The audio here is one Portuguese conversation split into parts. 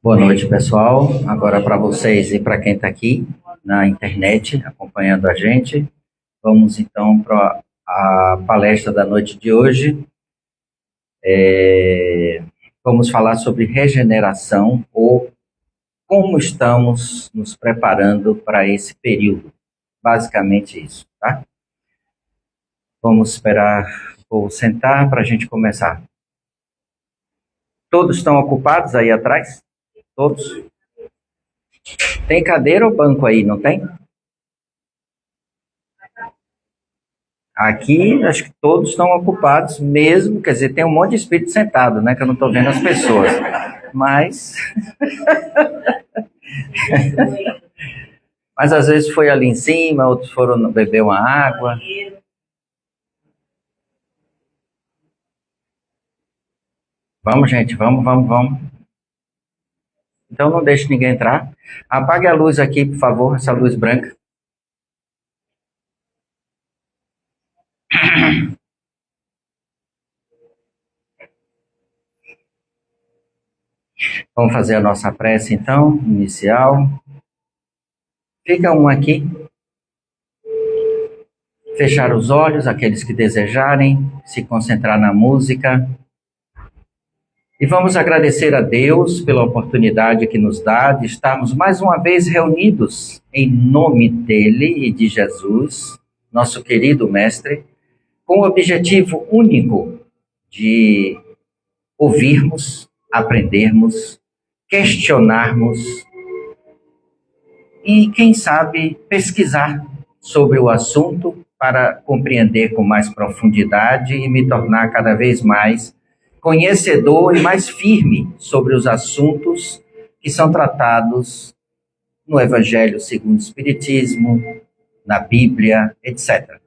Boa noite, pessoal. Agora para vocês e para quem está aqui na internet acompanhando a gente, vamos então para a palestra da noite de hoje. Vamos falar sobre regeneração ou como estamos nos preparando para esse período. Basicamente isso, tá? Vamos esperar ou sentar para a gente começar. Todos estão ocupados aí atrás? Todos? Tem cadeira ou banco aí, não tem? Aqui, acho que todos estão ocupados mesmo, quer dizer, tem um monte de espírito sentado, né, que eu não estou vendo as pessoas. Mas às vezes foi ali em cima, outros foram beber uma água. Vamos, gente, vamos. Então não deixe ninguém entrar. Apague a luz aqui, por favor, essa luz branca. Vamos fazer a nossa prece, então, inicial. Fica um aqui. Fechar os olhos, aqueles que desejarem, se concentrar na música. E vamos agradecer a Deus pela oportunidade que nos dá de estarmos mais uma vez reunidos em nome dele e de Jesus, nosso querido Mestre, com o objetivo único de ouvirmos, aprendermos, questionarmos e, quem sabe, pesquisar sobre o assunto para compreender com mais profundidade e me tornar cada vez mais conhecedor e mais firme sobre os assuntos que são tratados no Evangelho segundo o Espiritismo, na Bíblia, etc.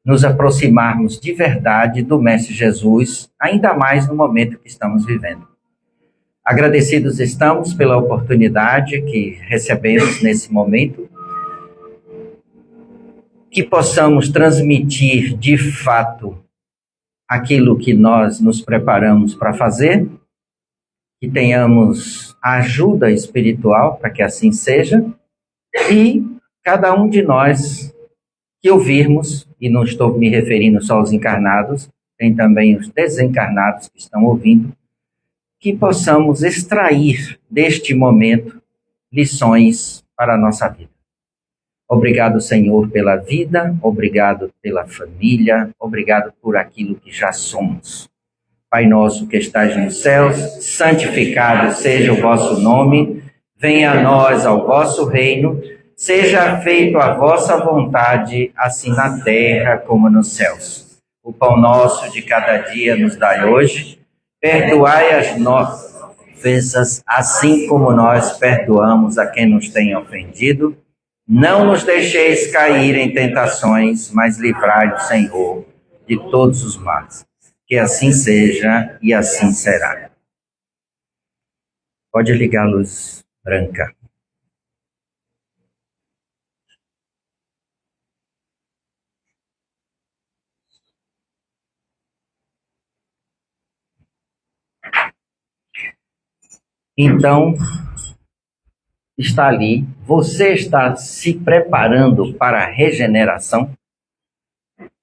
Nos aproximarmos de verdade do Mestre Jesus, ainda mais no momento que estamos vivendo. Agradecidos estamos pela oportunidade que recebemos nesse momento, que possamos transmitir de fato aquilo que nós nos preparamos para fazer, que tenhamos ajuda espiritual para que assim seja, e cada um de nós que ouvirmos, e não estou me referindo só aos encarnados, tem também os desencarnados que estão ouvindo, que possamos extrair deste momento lições para a nossa vida. Obrigado, Senhor, pela vida, obrigado pela família, obrigado por aquilo que já somos. Pai nosso que estás nos céus, santificado seja o vosso nome, venha a nós ao vosso reino, seja feito a vossa vontade, assim na terra como nos céus. O pão nosso de cada dia nos dai hoje, perdoai as nossas ofensas, assim como nós perdoamos a quem nos tem ofendido. Não nos deixeis cair em tentações, mas livrai-nos, Senhor, de todos os males. Que assim seja e assim será. Pode ligar a luz branca. Então, está ali, você está se preparando para a regeneração?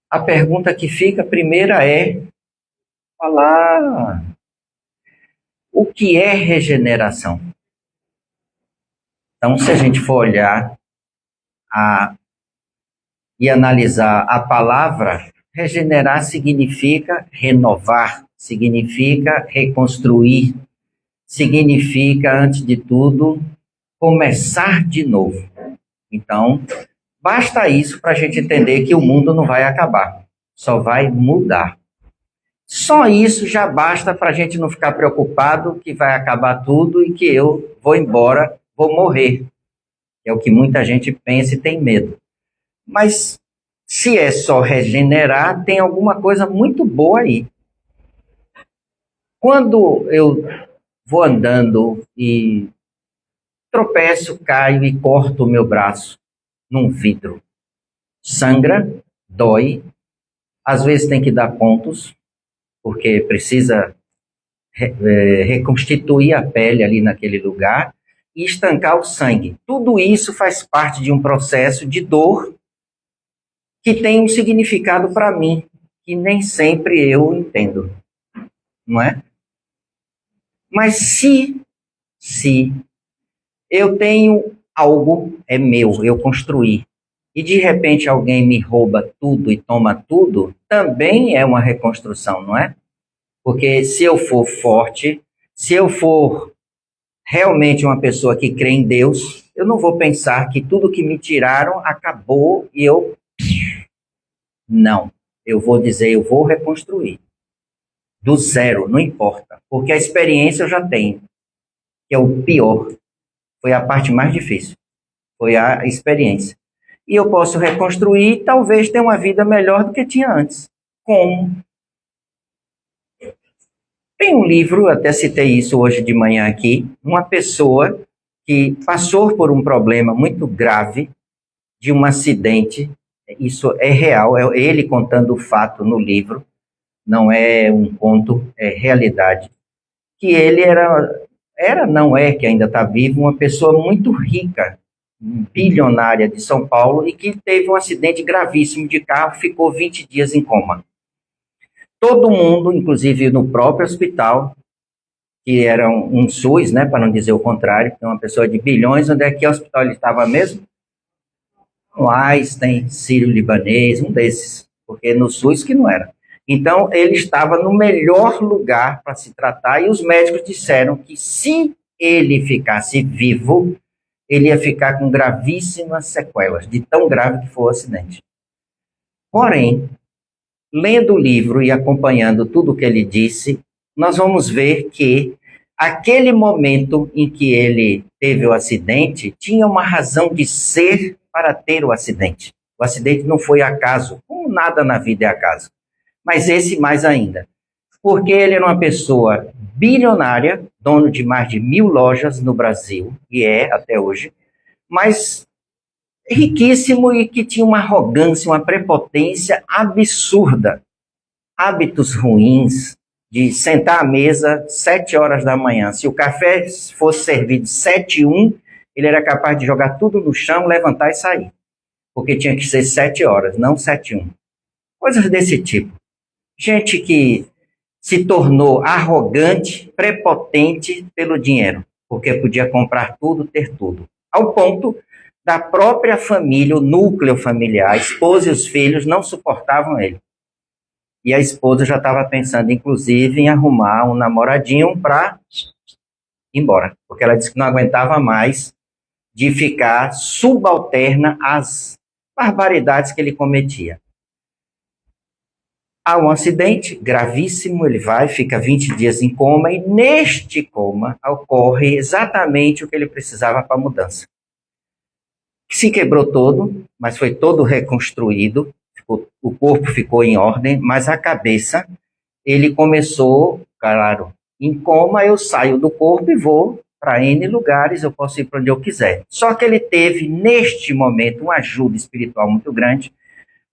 A pergunta que fica primeira é falar o que é regeneração. Então, se a gente for olhar e analisar a palavra, regenerar significa renovar, significa reconstruir, significa, antes de tudo, começar de novo. Então, basta isso para a gente entender que o mundo não vai acabar, só vai mudar. Só isso já basta para a gente não ficar preocupado que vai acabar tudo e que eu vou embora, vou morrer. É o que muita gente pensa e tem medo. Mas se é só regenerar, tem alguma coisa muito boa aí. Quando eu vou andando e tropeço, caio e corto o meu braço num vidro, sangra, dói, às vezes tem que dar pontos, porque precisa reconstituir a pele ali naquele lugar e estancar o sangue. Tudo isso faz parte de um processo de dor que tem um significado para mim, que nem sempre eu entendo, não é? Mas se eu tenho algo, é meu, eu construí, e de repente alguém me rouba tudo e toma tudo, também é uma reconstrução, não é? Porque se eu for forte, se eu for realmente uma pessoa que crê em Deus, eu não vou pensar que tudo que me tiraram acabou e eu... Não. Eu vou dizer, eu vou reconstruir. Do zero, não importa. Porque a experiência eu já tenho, que é o pior. Foi a parte mais difícil. Foi a experiência. E eu posso reconstruir e talvez ter uma vida melhor do que tinha antes. Como? Tem um livro, até citei isso hoje de manhã aqui, uma pessoa que passou por um problema muito grave de um acidente. Isso é real, é ele contando o fato no livro, não é um conto, é realidade. Que ele não é, que ainda está vivo, uma pessoa muito rica, bilionária de São Paulo, e que teve um acidente gravíssimo de carro, ficou 20 dias em coma. Todo mundo, inclusive no próprio hospital, que era um SUS, né, para não dizer o contrário, que é uma pessoa de bilhões, onde é que hospital ele estava mesmo? No Einstein, Sírio-Libanês, um desses, porque no SUS que não era. Então, ele estava no melhor lugar para se tratar e os médicos disseram que se ele ficasse vivo, ele ia ficar com gravíssimas sequelas, de tão grave que foi o acidente. Porém, lendo o livro e acompanhando tudo o que ele disse, nós vamos ver que aquele momento em que ele teve o acidente tinha uma razão de ser para ter o acidente. O acidente não foi acaso, como nada na vida é acaso. Mas esse mais ainda. Porque ele era uma pessoa bilionária, dono de mais de 1.000 lojas no Brasil, e é até hoje, mas riquíssimo e que tinha uma arrogância, uma prepotência absurda. Hábitos ruins, de sentar à mesa 7 horas da manhã. Se o café fosse servido 7h01, ele era capaz de jogar tudo no chão, levantar e sair. Porque tinha que ser 7 horas, não 7h01. Coisas desse tipo. Gente que se tornou arrogante, prepotente pelo dinheiro, porque podia comprar tudo, ter tudo. Ao ponto da própria família, o núcleo familiar, a esposa e os filhos não suportavam ele. E a esposa já estava pensando, inclusive, em arrumar um namoradinho para ir embora, porque ela disse que não aguentava mais de ficar subalterna às barbaridades que ele cometia. Há um acidente gravíssimo, ele fica 20 dias em coma, e neste coma ocorre exatamente o que ele precisava para a mudança. Se quebrou todo, mas foi todo reconstruído, o corpo ficou em ordem, mas a cabeça, ele começou, claro, em coma, eu saio do corpo e vou para N lugares, eu posso ir para onde eu quiser. Só que ele teve, neste momento, uma ajuda espiritual muito grande,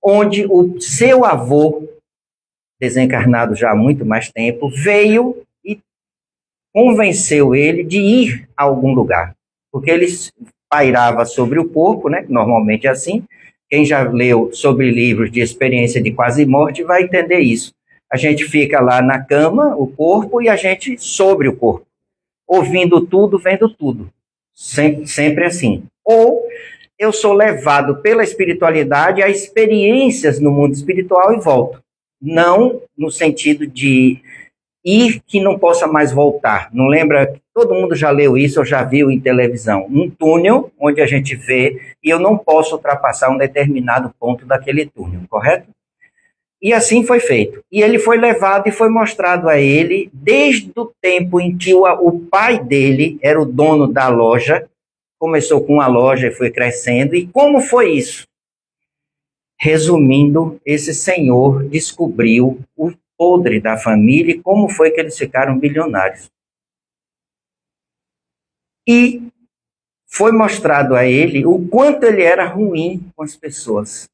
onde o seu avô, desencarnado já há muito mais tempo, veio e convenceu ele de ir a algum lugar, porque ele pairava sobre o corpo, né? Normalmente é assim. Quem já leu sobre livros de experiência de quase morte vai entender isso. A gente fica lá na cama, o corpo, e a gente sobre o corpo, ouvindo tudo, vendo tudo. Sempre assim. Ou eu sou levado pela espiritualidade a experiências no mundo espiritual e volto. Não no sentido de ir que não possa mais voltar. Não lembra? Todo mundo já leu isso ou já viu em televisão. Um túnel onde a gente vê e eu não posso ultrapassar um determinado ponto daquele túnel, correto? E assim foi feito. E ele foi levado e foi mostrado a ele desde o tempo em que o pai dele era o dono da loja, começou com uma loja e foi crescendo. E como foi isso? Resumindo, esse senhor descobriu o podre da família e como foi que eles ficaram bilionários. E foi mostrado a ele o quanto ele era ruim com as pessoas.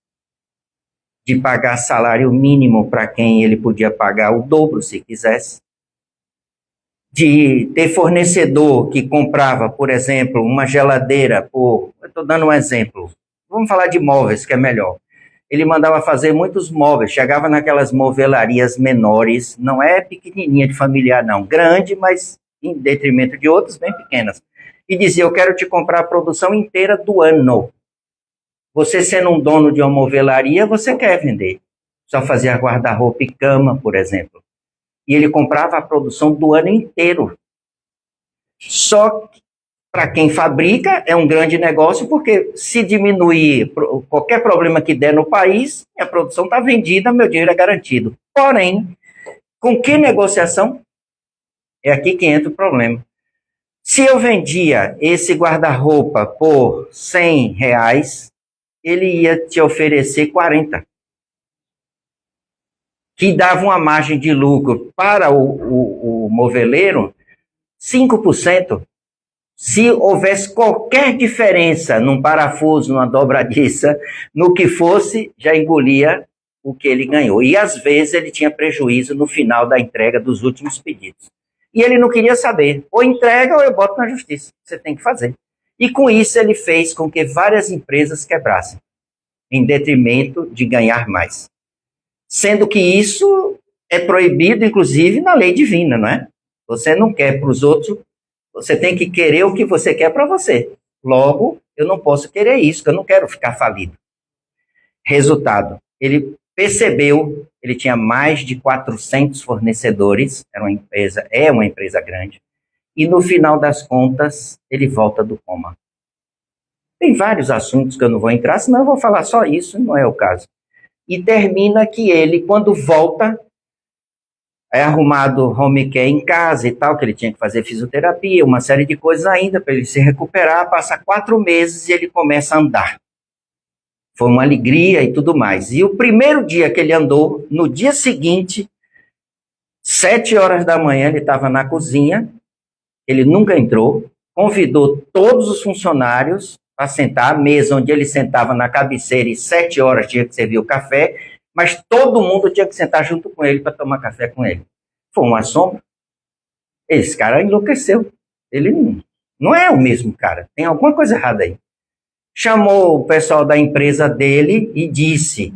De pagar salário mínimo para quem ele podia pagar o dobro se quisesse. de ter fornecedor que comprava, por exemplo, uma geladeira eu estou dando um exemplo, vamos falar de móveis, que é melhor. Ele mandava fazer muitos móveis, chegava naquelas movelarias menores, não é pequenininha de familiar não, grande, mas em detrimento de outras bem pequenas. E dizia, eu quero te comprar a produção inteira do ano. Você sendo um dono de uma movelaria, você quer vender. Só fazia guarda-roupa e cama, por exemplo. E ele comprava a produção do ano inteiro. Só que, para quem fabrica, é um grande negócio, porque se diminuir qualquer problema que der no país, a produção está vendida, meu dinheiro é garantido. Porém, com que negociação? É aqui que entra o problema. Se eu vendia esse guarda-roupa por R$ 100, ele ia te oferecer 40, que dava uma margem de lucro para o moveleiro 5%. Se houvesse qualquer diferença num parafuso, numa dobradiça, no que fosse, já engolia o que ele ganhou. E às vezes ele tinha prejuízo no final da entrega dos últimos pedidos. E ele não queria saber, ou entrega ou eu boto na justiça, você tem que fazer. E com isso ele fez com que várias empresas quebrassem, em detrimento de ganhar mais. Sendo que isso é proibido, inclusive, na lei divina, não é? Você não quer para os outros, você tem que querer o que você quer para você. Logo, eu não posso querer isso, que eu não quero ficar falido. Resultado, ele percebeu, ele tinha mais de 400 fornecedores, é uma empresa grande, e no final das contas, ele volta do coma. Tem vários assuntos que eu não vou entrar, senão eu vou falar só isso, não é o caso. E termina que ele, quando volta, é arrumado home care em casa e tal, que ele tinha que fazer fisioterapia, uma série de coisas ainda para ele se recuperar, passa 4 meses e ele começa a andar. Foi uma alegria e tudo mais. E o primeiro dia que ele andou, no dia seguinte, 7 horas da manhã, ele estava na cozinha, ele nunca entrou, convidou todos os funcionários para sentar, a mesa onde ele sentava na cabeceira e 7 horas tinha que servir o café, mas todo mundo tinha que sentar junto com ele para tomar café com ele. Foi um assombro. Esse cara enlouqueceu. Ele não é o mesmo cara. Tem alguma coisa errada aí. Chamou o pessoal da empresa dele e disse,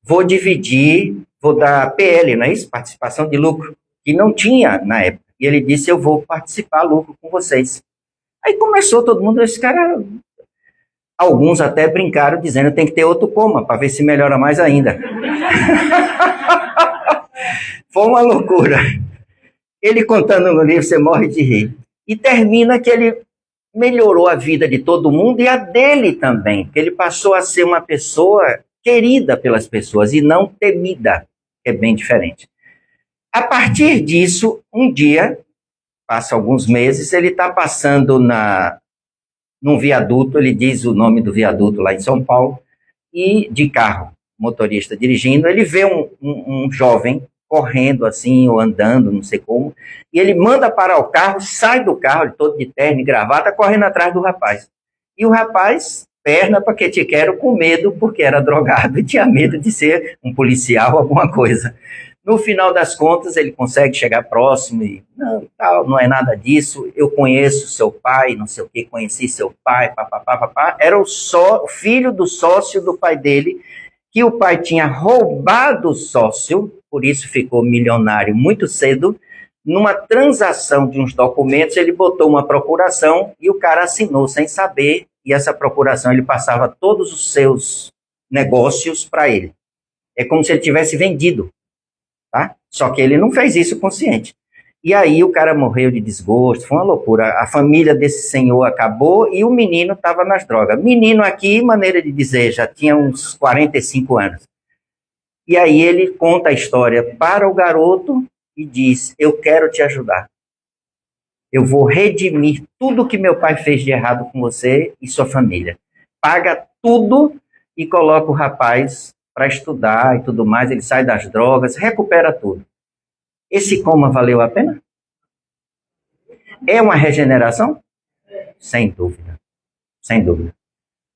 vou dividir, vou dar PL, não é isso? Participação de lucro, que não tinha na época. E ele disse, eu vou participar lucro com vocês. Aí começou todo mundo, esse cara... Alguns até brincaram dizendo tem que ter outro coma para ver se melhora mais ainda. Foi uma loucura. Ele contando no livro, você morre de rir. E termina que ele melhorou a vida de todo mundo e a dele também, porque ele passou a ser uma pessoa querida pelas pessoas e não temida, que é bem diferente. A partir disso, um dia, passa alguns meses, ele está passando num viaduto, ele diz o nome do viaduto lá em São Paulo, e de carro, motorista dirigindo, ele vê um jovem correndo assim, ou andando, não sei como, e ele manda parar o carro, sai do carro, ele todo de terno e gravata, correndo atrás do rapaz. E o rapaz, perna para que te quero, com medo, porque era drogado e tinha medo de ser um policial, alguma coisa. No final das contas, ele consegue chegar próximo e, não é nada disso, eu conheço seu pai, não sei o que, conheci seu pai, papapá. Era o filho do sócio do pai dele, que o pai tinha roubado o sócio, por isso ficou milionário muito cedo. Numa transação de uns documentos, ele botou uma procuração e o cara assinou sem saber, e essa procuração ele passava todos os seus negócios para ele. É como se ele tivesse vendido. Tá? Só que ele não fez isso consciente. E aí o cara morreu de desgosto, foi uma loucura. A família desse senhor acabou e o menino estava nas drogas. Menino aqui, maneira de dizer, já tinha uns 45 anos. E aí ele conta a história para o garoto e diz, eu quero te ajudar. Eu vou redimir tudo que meu pai fez de errado com você e sua família. Paga tudo e coloca o rapaz para estudar e tudo mais, ele sai das drogas, recupera tudo. Esse coma valeu a pena? É uma regeneração? Sem dúvida. Sem dúvida.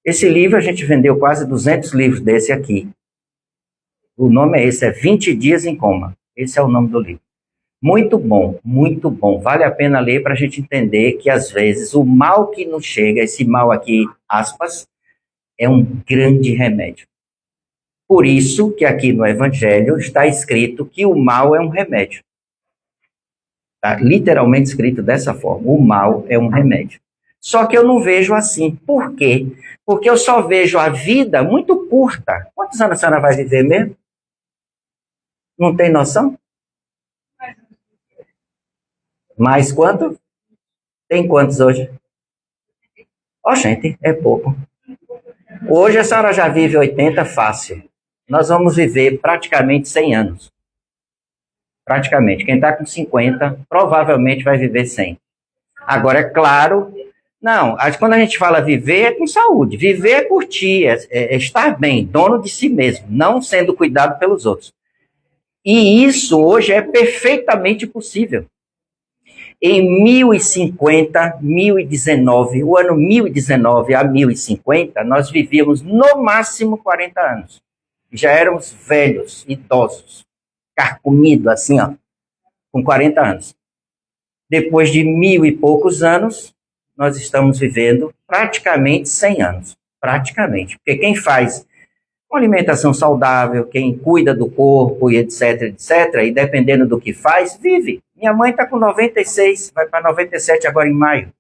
Esse livro, a gente vendeu quase 200 livros desse aqui. O nome é esse, é 20 Dias em Coma. Esse é o nome do livro. Muito bom, muito bom. Vale a pena ler para a gente entender que, às vezes, o mal que nos chega, esse mal aqui, aspas, é um grande remédio. Por isso que aqui no Evangelho está escrito que o mal é um remédio. Está literalmente escrito dessa forma: o mal é um remédio. Só que eu não vejo assim. Por quê? Porque eu só vejo a vida muito curta. Quantos anos a senhora vai viver mesmo? Não tem noção? Mais quanto? Tem quantos hoje? Ó, gente, é pouco. Hoje a senhora já vive 80 fácil. Nós vamos viver praticamente 100 anos. Praticamente. Quem está com 50 provavelmente vai viver 100. Agora, é claro, não, quando a gente fala viver é com saúde. Viver é curtir, é estar bem, dono de si mesmo, não sendo cuidado pelos outros. E isso hoje é perfeitamente possível. Em 1050, 1019, o ano 1019 a 1050, nós vivíamos no máximo 40 anos. Já éramos velhos, idosos, carcomidos assim, ó, com 40 anos. Depois de 1000 e poucos anos, nós estamos vivendo praticamente 100 anos. Praticamente. Porque quem faz uma alimentação saudável, quem cuida do corpo e etc, etc, e dependendo do que faz, vive. Minha mãe está com 96, vai para 97 agora em maio.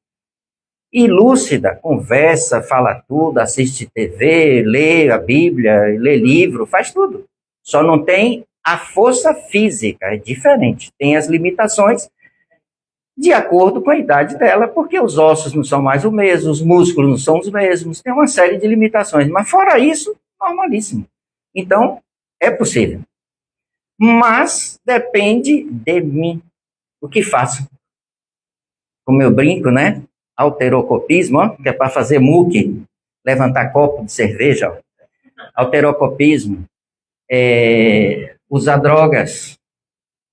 E lúcida, conversa, fala tudo, assiste TV, lê a Bíblia, lê livro, faz tudo. Só não tem a força física, é diferente. Tem as limitações de acordo com a idade dela, porque os ossos não são mais os mesmos, os músculos não são os mesmos, tem uma série de limitações. Mas fora isso, normalíssimo. Então, é possível. Mas depende de mim. O que faço? Como eu brinco, né? Alterocopismo, ó, que é para fazer muque, levantar copo de cerveja. Ó. Alterocopismo, usar drogas,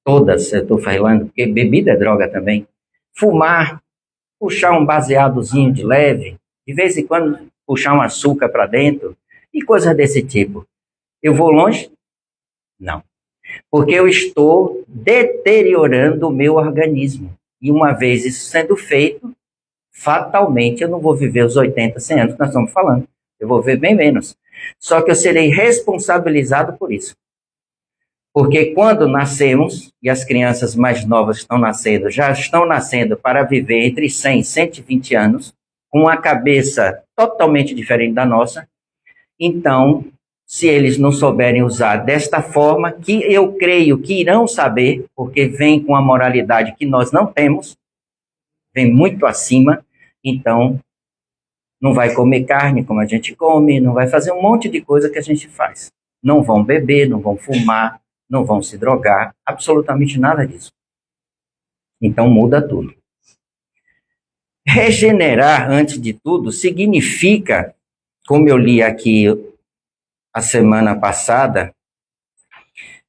todas, eu estou falando, porque bebida é droga também. Fumar, puxar um baseadozinho de leve, de vez em quando puxar um açúcar para dentro, e coisas desse tipo. Eu vou longe? Não. Porque eu estou deteriorando o meu organismo. E uma vez isso sendo feito, fatalmente eu não vou viver os 80, 100 anos que nós estamos falando. Eu vou viver bem menos. Só que eu serei responsabilizado por isso. Porque quando nascemos, e as crianças mais novas estão nascendo, já estão nascendo para viver entre 100 e 120 anos, com uma cabeça totalmente diferente da nossa, então, se eles não souberem usar desta forma, que eu creio que irão saber, porque vem com a moralidade que nós não temos, vem muito acima, então não vai comer carne como a gente come, não vai fazer um monte de coisa que a gente faz. Não vão beber, não vão fumar, não vão se drogar, absolutamente nada disso. Então muda tudo. Regenerar, antes de tudo, significa, como eu li aqui a semana passada,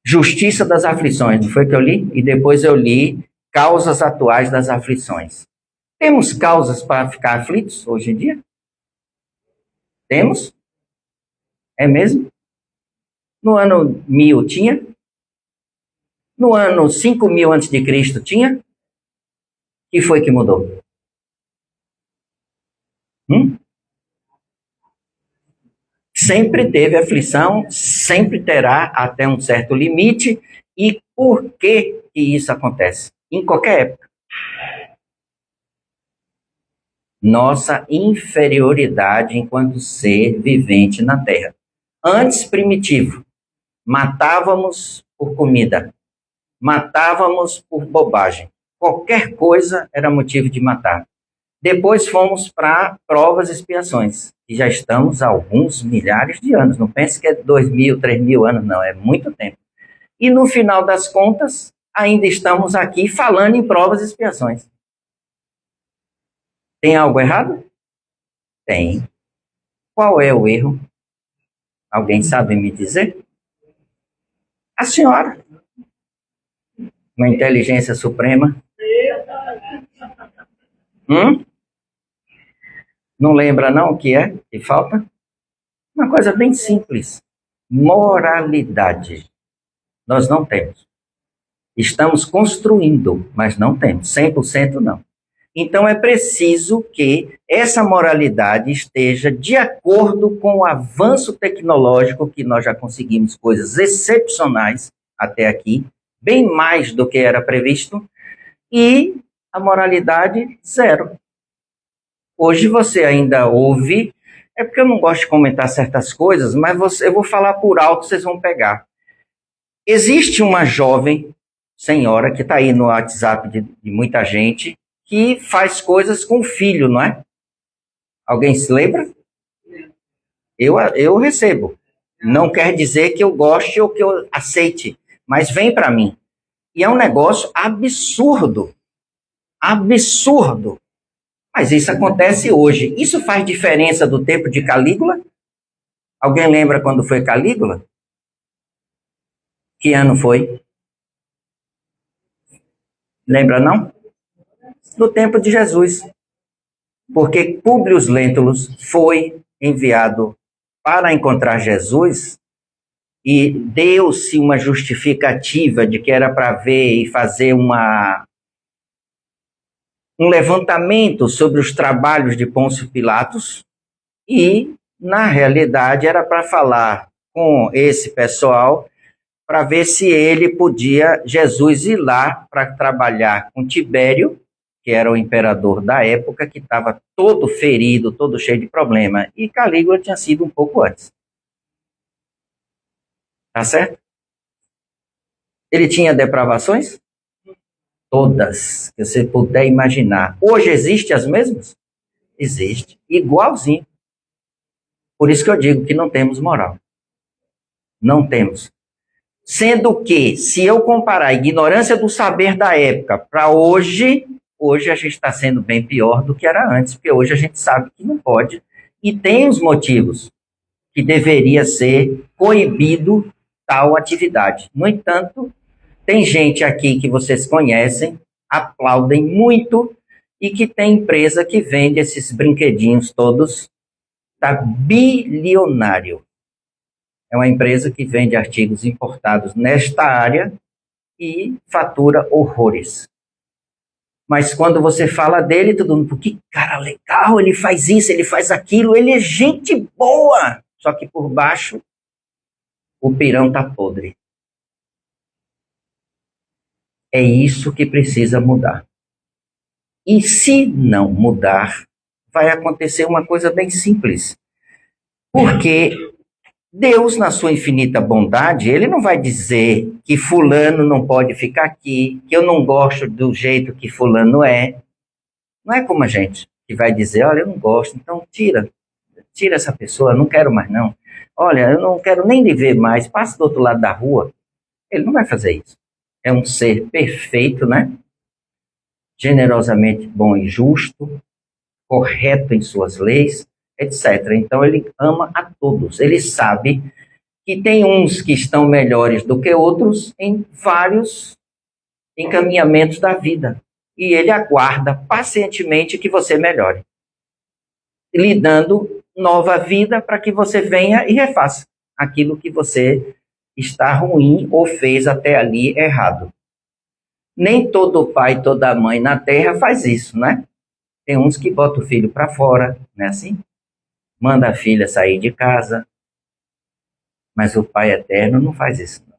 justiça das aflições, não foi que eu li? E depois eu li causas atuais das aflições. Temos causas para ficar aflitos hoje em dia? Temos? É mesmo? No ano 1000 tinha? No ano 5000 a.C. tinha? O que foi que mudou? Sempre teve aflição, sempre terá até um certo limite. E por que isso acontece? Em qualquer época. Nossa inferioridade enquanto ser vivente na Terra. Antes, primitivo, matávamos por comida, matávamos por bobagem. Qualquer coisa era motivo de matar. Depois fomos para provas e expiações, e já estamos há alguns milhares de anos. Não pense que é 2000, 3000 anos, não, é muito tempo. E no final das contas, ainda estamos aqui falando em provas e expiações. Tem algo errado? Tem. Qual é o erro? Alguém sabe me dizer? A senhora. Uma inteligência suprema. Não lembra não o que é que falta? Uma coisa bem simples. Moralidade. Nós não temos. Estamos construindo, mas não temos, 100% não. Então é preciso que essa moralidade esteja de acordo com o avanço tecnológico, que nós já conseguimos coisas excepcionais até aqui, bem mais do que era previsto, e a moralidade zero. Hoje você ainda ouve, é porque eu não gosto de comentar certas coisas, mas eu vou falar por alto, vocês vão pegar. Existe uma jovem senhora que está aí no WhatsApp de muita gente, que faz coisas com o filho, não é? Alguém se lembra? Eu recebo. Não quer dizer que eu goste ou que eu aceite, mas vem para mim. E é um negócio absurdo. Absurdo. Mas isso acontece hoje. Isso faz diferença do tempo de Calígula? Alguém lembra quando foi Calígula? Que ano foi? Lembra não? No tempo de Jesus. Porque Públio Lentulus foi enviado para encontrar Jesus e deu-se uma justificativa de que era para ver e fazer um levantamento sobre os trabalhos de Pôncio Pilatos e, na realidade, era para falar com esse pessoal para ver se Jesus ir lá para trabalhar com Tibério, que era o imperador da época, que estava todo ferido, todo cheio de problema. E Calígula tinha sido um pouco antes. Tá certo? Ele tinha depravações? Todas, que você puder imaginar. Hoje existem as mesmas? Existe. Igualzinho. Por isso que eu digo que não temos moral. Não temos. Sendo que, se eu comparar a ignorância do saber da época para hoje a gente está sendo bem pior do que era antes, porque hoje a gente sabe que não pode, e tem os motivos que deveria ser proibido tal atividade. No entanto, tem gente aqui que vocês conhecem, aplaudem muito, e que tem empresa que vende esses brinquedinhos todos, tá bilionário. É uma empresa que vende artigos importados nesta área e fatura horrores. Mas quando você fala dele, todo mundo, que cara legal, ele faz isso, ele faz aquilo, ele é gente boa. Só que por baixo, o pirão tá podre. É isso que precisa mudar. E se não mudar, vai acontecer uma coisa bem simples. Porque Deus, na sua infinita bondade, ele não vai dizer que fulano não pode ficar aqui, que eu não gosto do jeito que fulano é. Não é como a gente que vai dizer, olha, eu não gosto, então tira essa pessoa, não quero mais não. Olha, eu não quero nem lhe ver mais, passa do outro lado da rua. Ele não vai fazer isso. É um ser perfeito, né? Generosamente bom e justo, correto em suas leis, etc. Então ele ama a todos. Ele sabe que tem uns que estão melhores do que outros em vários encaminhamentos da vida. E ele aguarda pacientemente que você melhore, lhe dando nova vida para que você venha e refaça aquilo que você está ruim ou fez até ali errado. Nem todo pai, toda mãe na terra faz isso, né? Tem uns que botam o filho para fora, não é assim? Manda a filha sair de casa. Mas o Pai Eterno não faz isso. Não.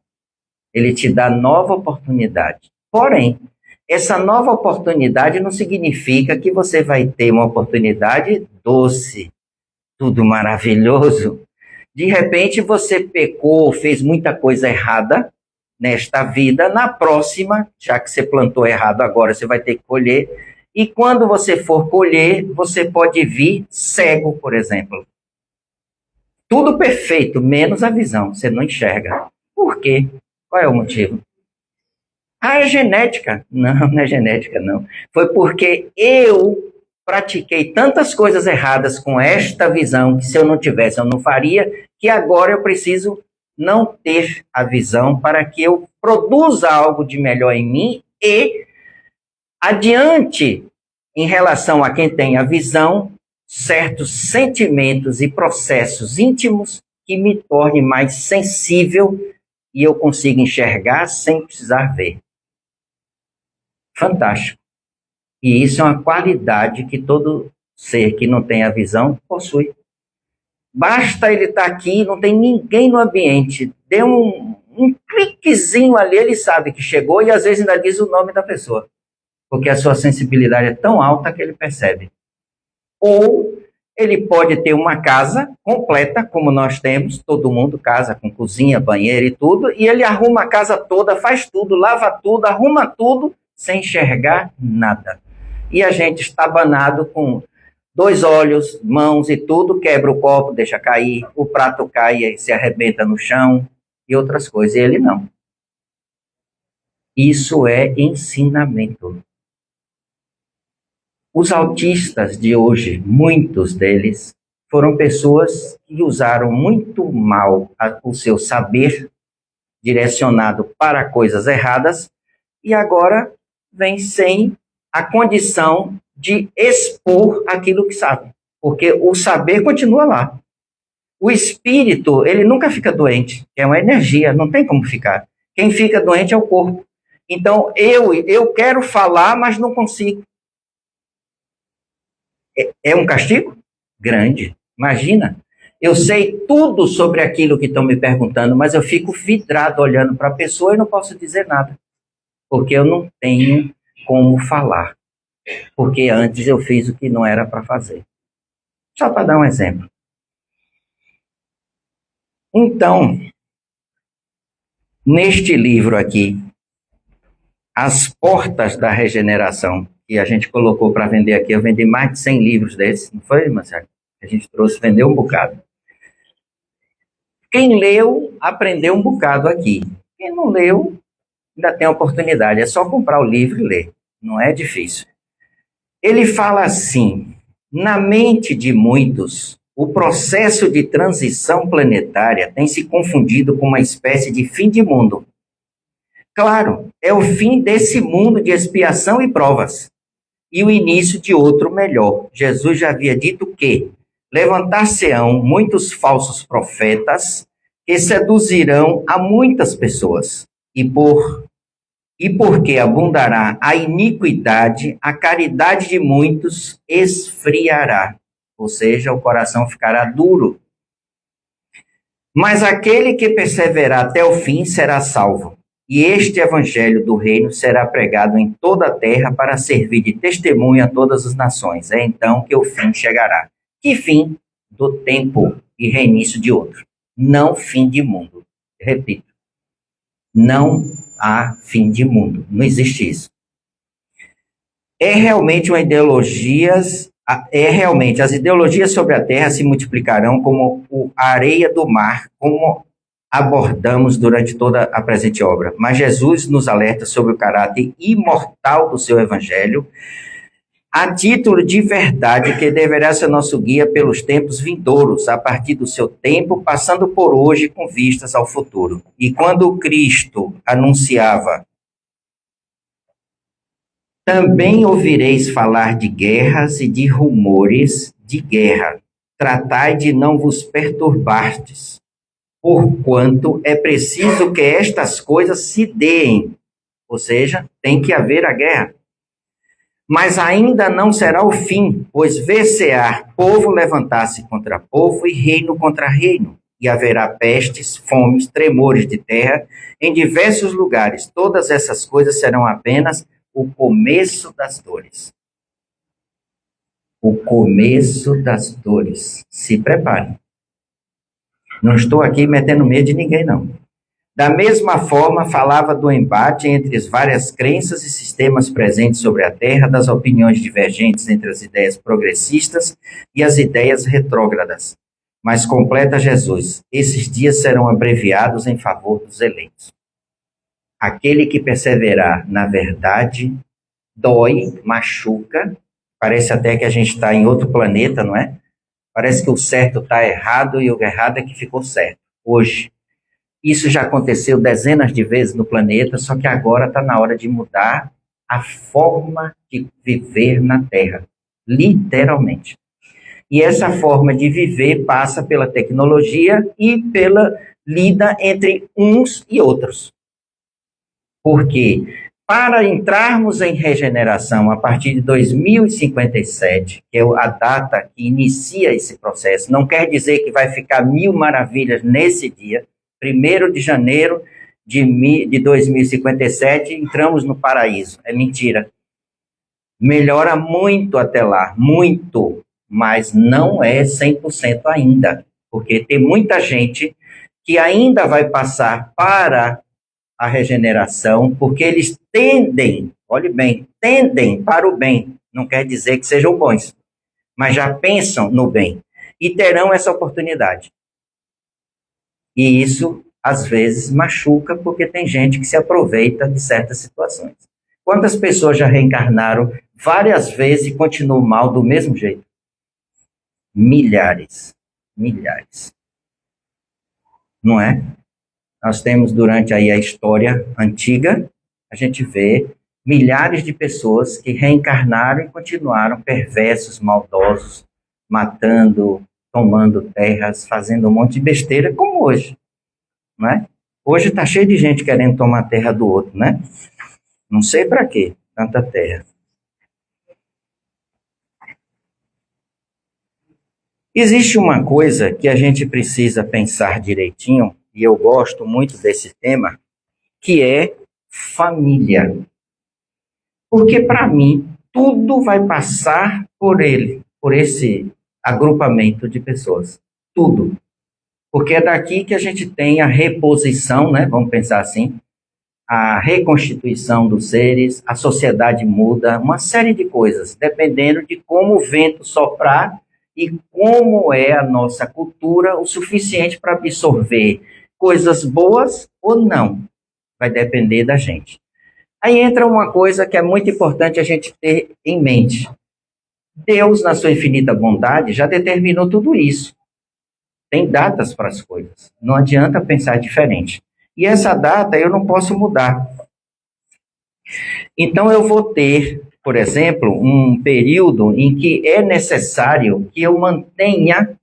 Ele te dá nova oportunidade. Porém, essa nova oportunidade não significa que você vai ter uma oportunidade doce, tudo maravilhoso. De repente você pecou, fez muita coisa errada nesta vida. Na próxima, já que você plantou errado agora, você vai ter que colher. E quando você for colher, você pode vir cego, por exemplo. Tudo perfeito, menos a visão. Você não enxerga. Por quê? Qual é o motivo? Ah, é genética. Não, não é genética, não. Foi porque eu pratiquei tantas coisas erradas com esta visão, que se eu não tivesse, eu não faria, que agora eu preciso não ter a visão para que eu produza algo de melhor em mim e adiante, em relação a quem tem a visão, certos sentimentos e processos íntimos que me tornem mais sensível e eu consigo enxergar sem precisar ver. fantástico. E isso é uma qualidade que todo ser que não tem a visão possui. Basta ele estar aqui, não tem ninguém no ambiente, dê um cliquezinho ali, ele sabe que chegou e às vezes ainda diz o nome da pessoa, porque a sua sensibilidade é tão alta que ele percebe. Ou ele pode ter uma casa completa, como nós temos, todo mundo, casa com cozinha, banheiro e tudo, e ele arruma a casa toda, faz tudo, lava tudo, arruma tudo, sem enxergar nada. E a gente está abanado com 2 olhos, mãos e tudo, quebra o copo, deixa cair, o prato cai e se arrebenta no chão e outras coisas. E ele não. Isso é ensinamento. Os autistas de hoje, muitos deles, foram pessoas que usaram muito mal o seu saber direcionado para coisas erradas e agora vem sem a condição de expor aquilo que sabe, porque o saber continua lá. O espírito, ele nunca fica doente, é uma energia, não tem como ficar. Quem fica doente é o corpo. Então, eu quero falar, mas não consigo. É um castigo? Grande. Imagina, eu sei tudo sobre aquilo que estão me perguntando, mas eu fico vidrado olhando para a pessoa e não posso dizer nada, porque eu não tenho como falar. Porque antes eu fiz o que não era para fazer. Só para dar um exemplo. Então, neste livro aqui, As Portas da Regeneração, que a gente colocou para vender aqui, eu vendi mais de 100 livros desses, não foi, Marcelo? A gente trouxe, vendeu um bocado. Quem leu, aprendeu um bocado aqui. Quem não leu, ainda tem a oportunidade. É só comprar o livro e ler. Não é difícil. Ele fala assim, na mente de muitos, o processo de transição planetária tem se confundido com uma espécie de fim de mundo. Claro, é o fim desse mundo de expiação e provas, e o início de outro melhor. Jesus já havia dito que levantar-se-ão muitos falsos profetas que seduzirão a muitas pessoas, e porque abundará a iniquidade, a caridade de muitos esfriará, ou seja, o coração ficará duro. Mas aquele que perseverar até o fim será salvo. E este evangelho do reino será pregado em toda a terra para servir de testemunho a todas as nações. É então que o fim chegará. Que fim? Do tempo e reinício de outro. Não fim de mundo. Repito. Não há fim de mundo. Não existe isso. As ideologias sobre a Terra se multiplicarão como a areia do mar, como abordamos durante toda a presente obra. Mas Jesus nos alerta sobre o caráter imortal do seu evangelho, a título de verdade que deverá ser nosso guia pelos tempos vindouros, a partir do seu tempo, passando por hoje com vistas ao futuro. E quando Cristo anunciava: também ouvireis falar de guerras e de rumores de guerra. Tratai de não vos perturbastes, porquanto é preciso que estas coisas se deem. Ou seja, tem que haver a guerra. Mas ainda não será o fim, pois ver-se-á povo levantar-se contra povo e reino contra reino. E haverá pestes, fomes, tremores de terra em diversos lugares. Todas essas coisas serão apenas o começo das dores. O começo das dores. Se prepare. Não estou aqui metendo medo de ninguém, não. Da mesma forma, falava do embate entre as várias crenças e sistemas presentes sobre a Terra, das opiniões divergentes entre as ideias progressistas e as ideias retrógradas. Mas completa Jesus: esses dias serão abreviados em favor dos eleitos. Aquele que perseverar na verdade dói, machuca, parece até que a gente está em outro planeta, não é? Parece que o certo está errado e o errado é que ficou certo. Hoje, isso já aconteceu dezenas de vezes no planeta, só que agora está na hora de mudar a forma de viver na Terra, literalmente. E essa forma de viver passa pela tecnologia e pela lida entre uns e outros. Porque Para entrarmos em regeneração a partir de 2057, que é a data que inicia esse processo, não quer dizer que vai ficar mil maravilhas nesse dia, 1º de janeiro de 2057, entramos no paraíso. É mentira. Melhora muito até lá, muito, mas não é 100% ainda, porque tem muita gente que ainda vai passar para a regeneração, porque eles tendem, olhe bem, tendem para o bem, não quer dizer que sejam bons, mas já pensam no bem, e terão essa oportunidade. E isso, às vezes, machuca, porque tem gente que se aproveita de certas situações. Quantas pessoas já reencarnaram várias vezes e continuam mal do mesmo jeito? Milhares, milhares. Não é? Nós temos durante aí a história antiga, a gente vê milhares de pessoas que reencarnaram e continuaram perversos, maldosos, matando, tomando terras, fazendo um monte de besteira, como hoje, não é? Hoje está cheio de gente querendo tomar a terra do outro, né? Não sei para quê, tanta terra. Existe uma coisa que a gente precisa pensar direitinho, e eu gosto muito desse tema, que é família. Porque, para mim, tudo vai passar por ele, por esse agrupamento de pessoas. Tudo. Porque é daqui que a gente tem a reposição, né? Vamos pensar assim, a reconstituição dos seres, a sociedade muda, uma série de coisas, dependendo de como o vento soprar e como é a nossa cultura o suficiente para absorver coisas boas ou não. Vai depender da gente. Aí entra uma coisa que é muito importante a gente ter em mente. Deus, na sua infinita bondade, já determinou tudo isso. Tem datas para as coisas. Não adianta pensar diferente. E essa data eu não posso mudar. Então eu vou ter, por exemplo, um período em que é necessário que eu mantenha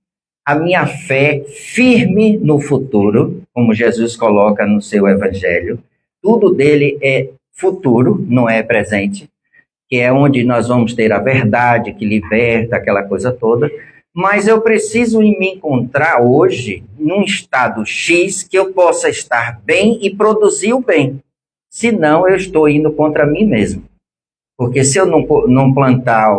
a minha fé firme no futuro, como Jesus coloca no seu evangelho. Tudo dele é futuro, não é presente, que é onde nós vamos ter a verdade que liberta, aquela coisa toda. Mas eu preciso me encontrar hoje num estado X que eu possa estar bem e produzir o bem. Senão eu estou indo contra mim mesmo. Porque se eu não plantar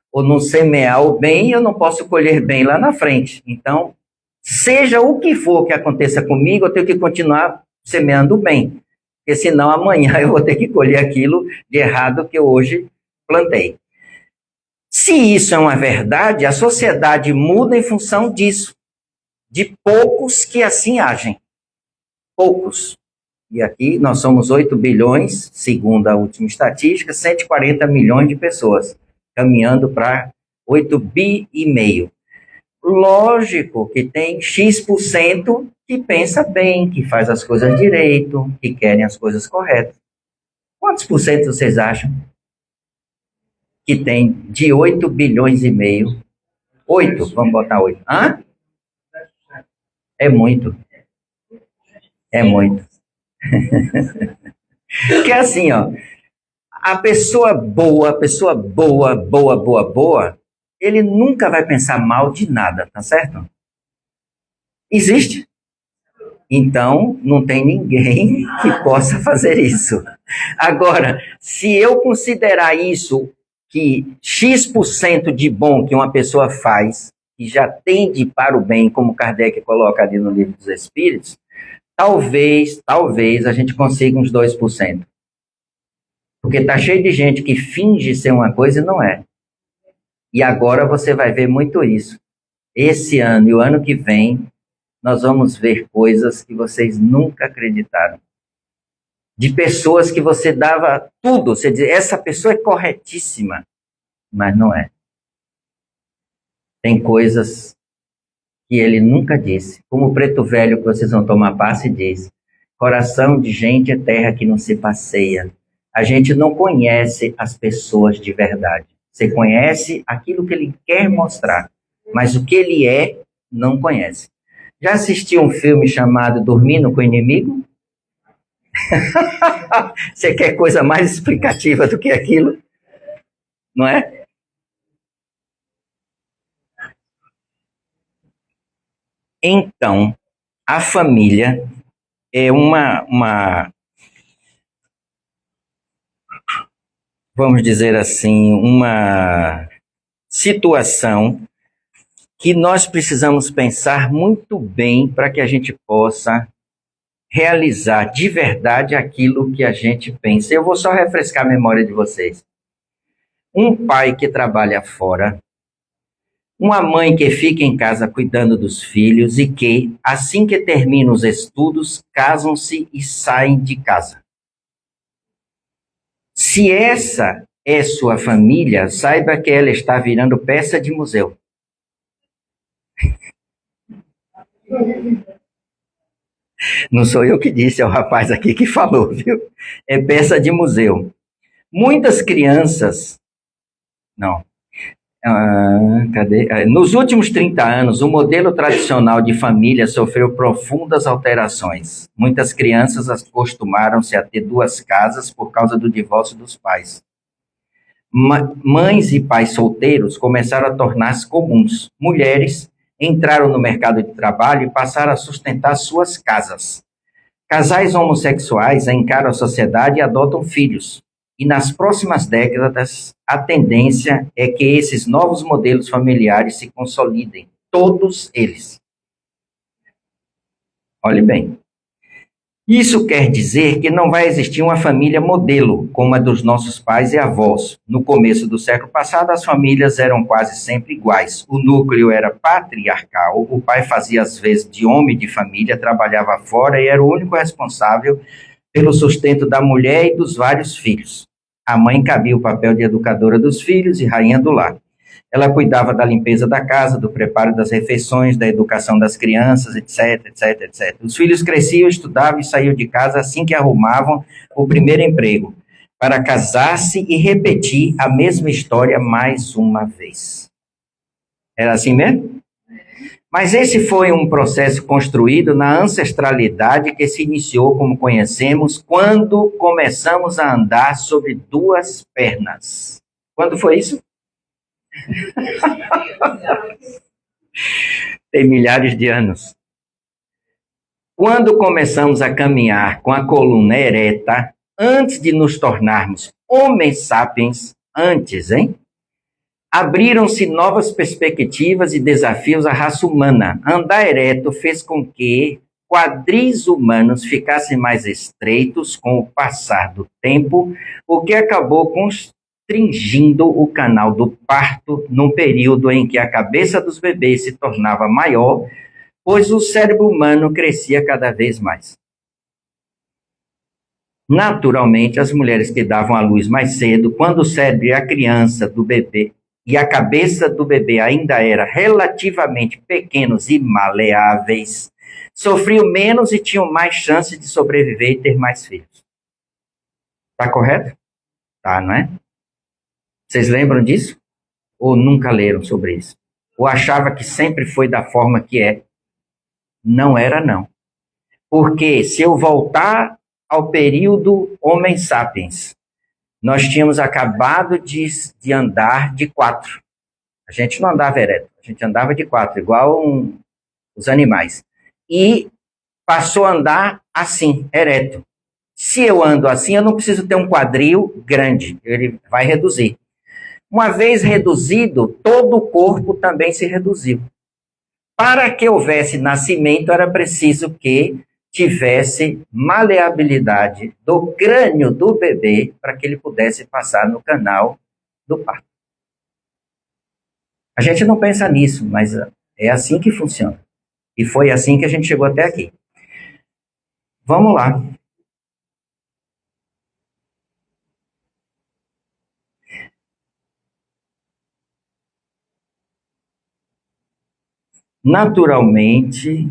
ou não semear o bem, eu não posso colher bem lá na frente. Então, seja o que for que aconteça comigo, eu tenho que continuar semeando o bem. Porque senão amanhã eu vou ter que colher aquilo de errado que eu hoje plantei. Se isso é uma verdade, a sociedade muda em função disso. De poucos que assim agem. Poucos. E aqui nós somos 8 bilhões, segundo a última estatística, 140 milhões de pessoas, caminhando para 8 bi e meio. Lógico que tem X% que pensa bem, que faz as coisas direito, que querem as coisas corretas. Quantos por cento vocês acham que tem de 8 bilhões e meio? 8, vamos botar 8. Hã? É muito. É muito. Porque assim, ó, a pessoa boa, ele nunca vai pensar mal de nada, tá certo? Existe. Então, não tem ninguém que possa fazer isso. Agora, se eu considerar isso, que X% de bom que uma pessoa faz, que já tende para o bem, como Kardec coloca ali no Livro dos Espíritos, talvez a gente consiga uns 2%. Porque está cheio de gente que finge ser uma coisa e não é. E agora você vai ver muito isso. Esse ano e o ano que vem, nós vamos ver coisas que vocês nunca acreditaram. De pessoas que você dava tudo. Você dizia, essa pessoa é corretíssima. Mas não é. Tem coisas que ele nunca disse. Como o preto velho que vocês vão tomar passe diz. Coração de gente é terra que não se passeia. A gente não conhece as pessoas de verdade. Você conhece aquilo que ele quer mostrar. Mas o que ele é, não conhece. Já assistiu um filme chamado Dormindo com o Inimigo? Você quer coisa mais explicativa do que aquilo? Não é? Então, a família é vamos dizer assim, uma situação que nós precisamos pensar muito bem para que a gente possa realizar de verdade aquilo que a gente pensa. Eu vou só refrescar a memória de vocês. Um pai que trabalha fora, uma mãe que fica em casa cuidando dos filhos e que, assim que terminam os estudos, casam-se e saem de casa. Se essa é sua família, saiba que ela está virando peça de museu. Não sou eu que disse, é o rapaz aqui que falou, viu? É peça de museu. Muitas crianças. Não. Cadê? Nos últimos 30 anos, o modelo tradicional de família sofreu profundas alterações. Muitas crianças acostumaram-se a ter duas casas por causa do divórcio dos pais. Mães e pais solteiros começaram a tornar-se comuns. Mulheres entraram no mercado de trabalho e passaram a sustentar suas casas. Casais homossexuais encaram a sociedade e adotam filhos. E nas próximas décadas, a tendência é que esses novos modelos familiares se consolidem. Todos eles. Olhe bem. Isso quer dizer que não vai existir uma família modelo, como a dos nossos pais e avós. No começo do século passado, as famílias eram quase sempre iguais. O núcleo era patriarcal, o pai fazia as vezes de homem de família, trabalhava fora e era o único responsável pelo sustento da mulher e dos vários filhos. A mãe cabia o papel de educadora dos filhos e rainha do lar. Ela cuidava da limpeza da casa, do preparo das refeições, da educação das crianças, etc, etc, etc. Os filhos cresciam, estudavam e saíam de casa assim que arrumavam o primeiro emprego, para casar-se e repetir a mesma história mais uma vez. Era assim mesmo? Mas esse foi um processo construído na ancestralidade que se iniciou, como conhecemos, quando começamos a andar sobre duas pernas. Quando foi isso? Tem milhares de anos. Quando começamos a caminhar com a coluna ereta, antes de nos tornarmos homens sapiens, abriram-se novas perspectivas e desafios à raça humana. Andar ereto fez com que quadris humanos ficassem mais estreitos com o passar do tempo, o que acabou constringindo o canal do parto num período em que a cabeça dos bebês se tornava maior, pois o cérebro humano crescia cada vez mais. Naturalmente, as mulheres que davam à luz mais cedo, quando o cérebro e a criança do bebê e a cabeça do bebê ainda eram relativamente pequenos e maleáveis, sofriam menos e tinham mais chance de sobreviver e ter mais filhos. Tá correto? Tá, não é? Vocês lembram disso? Ou nunca leram sobre isso? Ou achava que sempre foi da forma que é? Não era, não. Porque se eu voltar ao período Homo sapiens, nós tínhamos acabado de andar de quatro. A gente não andava ereto, a gente andava de quatro, igual os animais. E passou a andar assim, ereto. Se eu ando assim, eu não preciso ter um quadril grande, ele vai reduzir. Uma vez reduzido, todo o corpo também se reduziu. Para que houvesse nascimento, era preciso que tivesse maleabilidade do crânio do bebê para que ele pudesse passar no canal do parto. A gente não pensa nisso, mas é assim que funciona. E foi assim que a gente chegou até aqui. Vamos lá. Naturalmente,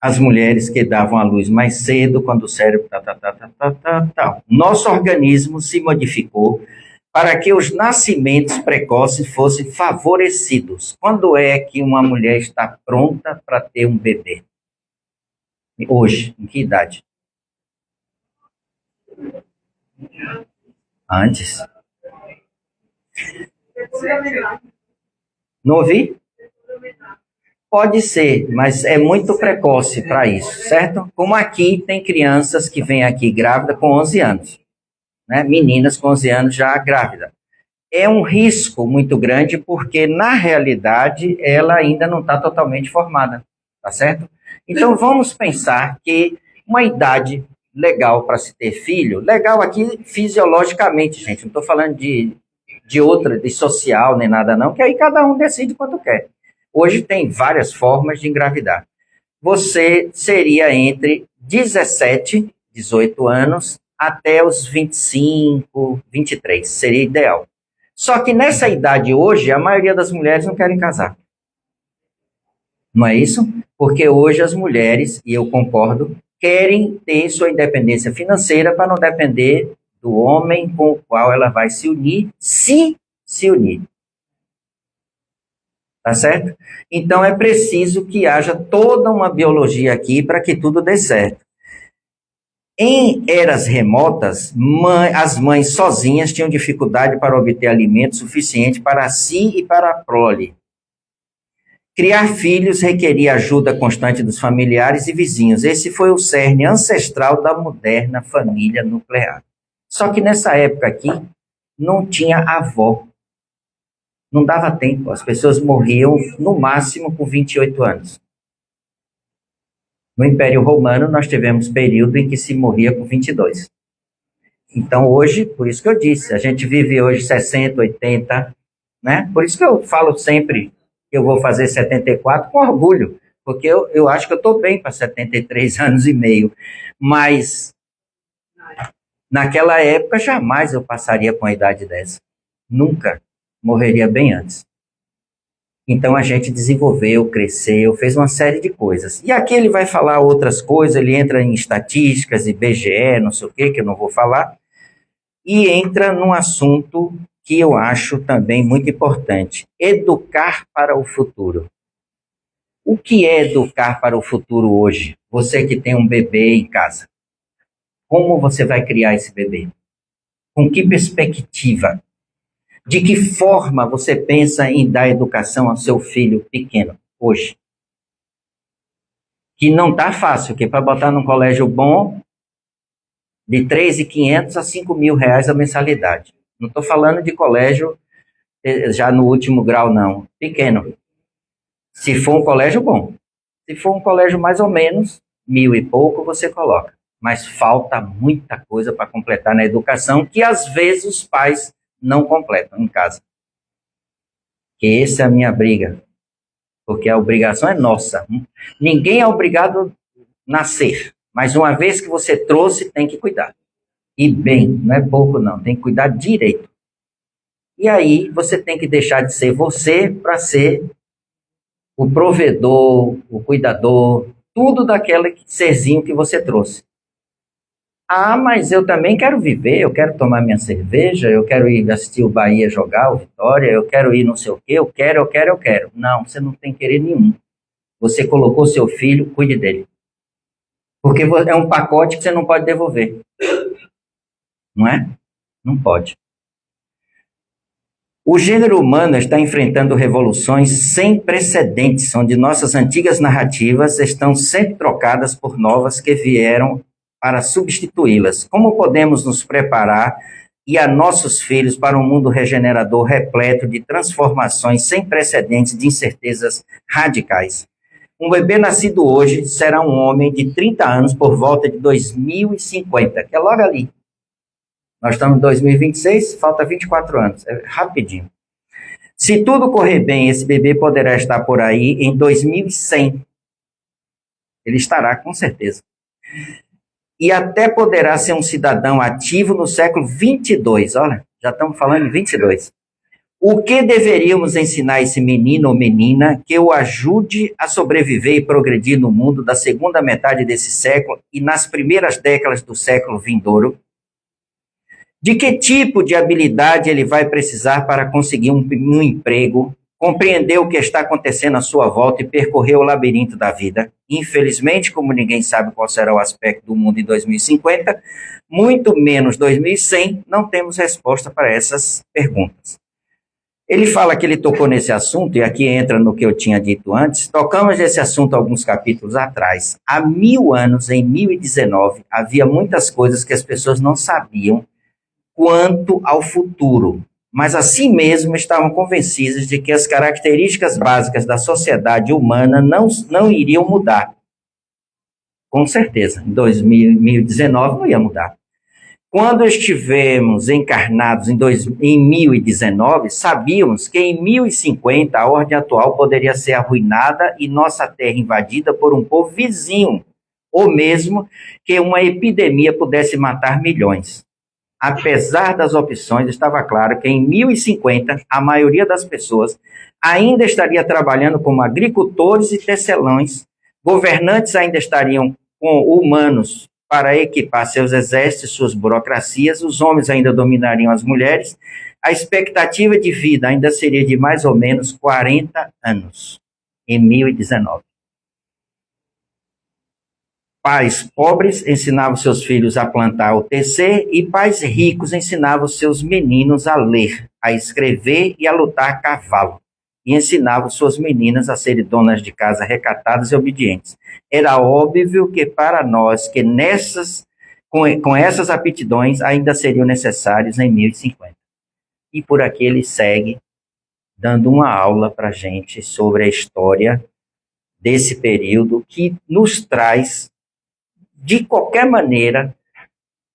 as mulheres que davam à luz mais cedo, quando o cérebro nosso organismo se modificou para que os nascimentos precoces fossem favorecidos. Quando é que uma mulher está pronta para ter um bebê? Hoje, em que idade? Antes. Não ouvi? Pode ser, mas é muito precoce para isso, certo? Como aqui tem crianças que vêm aqui grávida com 11 anos, né? Meninas com 11 anos já grávida. É um risco muito grande porque, na realidade, ela ainda não está totalmente formada, tá certo? Então, vamos pensar que uma idade legal para se ter filho, legal aqui fisiologicamente, gente, não estou falando de outra, de social nem nada não, que aí cada um decide quanto quer. Hoje tem várias formas de engravidar. Você seria entre 17, 18 anos, até os 25, 23, seria ideal. Só que nessa idade hoje, a maioria das mulheres não querem casar. Não é isso? Porque hoje as mulheres, e eu concordo, querem ter sua independência financeira para não depender do homem com o qual ela vai se unir, se unir. Tá certo? Então é preciso que haja toda uma biologia aqui para que tudo dê certo. Em eras remotas, as mães sozinhas tinham dificuldade para obter alimento suficiente para si e para a prole. Criar filhos requeria ajuda constante dos familiares e vizinhos. Esse foi o cerne ancestral da moderna família nuclear. Só que nessa época aqui, não tinha avó. Não dava tempo. As pessoas morriam, no máximo, com 28 anos. No Império Romano, nós tivemos período em que se morria com 22. Então, hoje, por isso que eu disse, a gente vive hoje 60, 80, né? Por isso que eu falo sempre que eu vou fazer 74 com orgulho, porque eu acho que eu estou bem para 73 anos e meio. Mas, naquela época, jamais eu passaria com a idade dessa. Nunca. Morreria bem antes. Então a gente desenvolveu, cresceu, fez uma série de coisas. E aqui ele vai falar outras coisas, ele entra em estatísticas, IBGE, não sei o que eu não vou falar, e entra num assunto que eu acho também muito importante: educar para o futuro. O que é educar para o futuro hoje? Você que tem um bebê em casa. Como você vai criar esse bebê? Com que perspectiva? De que forma você pensa em dar educação ao seu filho pequeno hoje? Que não está fácil, que para botar num colégio bom, de 3.500 a 5.000 reais a mensalidade. Não estou falando de colégio já no último grau, não. Pequeno. Se for um colégio bom. Se for um colégio mais ou menos, 1.000 e pouco você coloca. Mas falta muita coisa para completar na educação, que às vezes os pais não completam em casa. Que essa é a minha briga. Porque a obrigação é nossa. Ninguém é obrigado a nascer. Mas uma vez que você trouxe, tem que cuidar. E bem, não é pouco não, tem que cuidar direito. E aí você tem que deixar de ser você para ser o provedor, o cuidador, tudo daquele serzinho que você trouxe. Ah, mas eu também quero viver, eu quero tomar minha cerveja, eu quero ir assistir o Bahia jogar, o Vitória, eu quero ir não sei o quê, eu quero. Não, você não tem querer nenhum. Você colocou seu filho, cuide dele. Porque é um pacote que você não pode devolver. Não é? Não pode. O gênero humano está enfrentando revoluções sem precedentes, onde nossas antigas narrativas estão sempre trocadas por novas que vieram para substituí-las. Como podemos nos preparar e a nossos filhos para um mundo regenerador repleto de transformações sem precedentes, de incertezas radicais? Um bebê nascido hoje será um homem de 30 anos por volta de 2050, que é logo ali. Nós estamos em 2026, falta 24 anos, é rapidinho. Se tudo correr bem, esse bebê poderá estar por aí em 2100. Ele estará, com certeza. E até poderá ser um cidadão ativo no século 22. Olha, já estamos falando em 22. O que deveríamos ensinar esse menino ou menina que o ajude a sobreviver e progredir no mundo da segunda metade desse século e nas primeiras décadas do século vindouro? De que tipo de habilidade ele vai precisar para conseguir um emprego, compreendeu o que está acontecendo à sua volta e percorreu o labirinto da vida. Infelizmente, como ninguém sabe qual será o aspecto do mundo em 2050, muito menos 2100, não temos resposta para essas perguntas. Ele fala que ele tocou nesse assunto, e aqui entra no que eu tinha dito antes. Tocamos esse assunto alguns capítulos atrás. Há 1000 anos, em 1019, havia muitas coisas que as pessoas não sabiam quanto ao futuro, mas assim mesmo estavam convencidas de que as características básicas da sociedade humana não iriam mudar. Com certeza, em 2019 não ia mudar. Quando estivemos encarnados em 1019, sabíamos que em 1050 a ordem atual poderia ser arruinada e nossa terra invadida por um povo vizinho, ou mesmo que uma epidemia pudesse matar milhões. Apesar das opções, estava claro que em 1050 a maioria das pessoas ainda estaria trabalhando como agricultores e tecelões, governantes ainda estariam com humanos para equipar seus exércitos, suas burocracias, os homens ainda dominariam as mulheres, a expectativa de vida ainda seria de mais ou menos 40 anos, em 1019. Pais pobres ensinavam seus filhos a plantar ou tecer, e pais ricos ensinavam seus meninos a ler, a escrever e a lutar a cavalo, e ensinavam suas meninas a serem donas de casa recatadas e obedientes. Era óbvio que para nós, que com essas aptidões ainda seriam necessários em 1050. E por aqui ele segue dando uma aula para a gente sobre a história desse período, que nos traz, de qualquer maneira,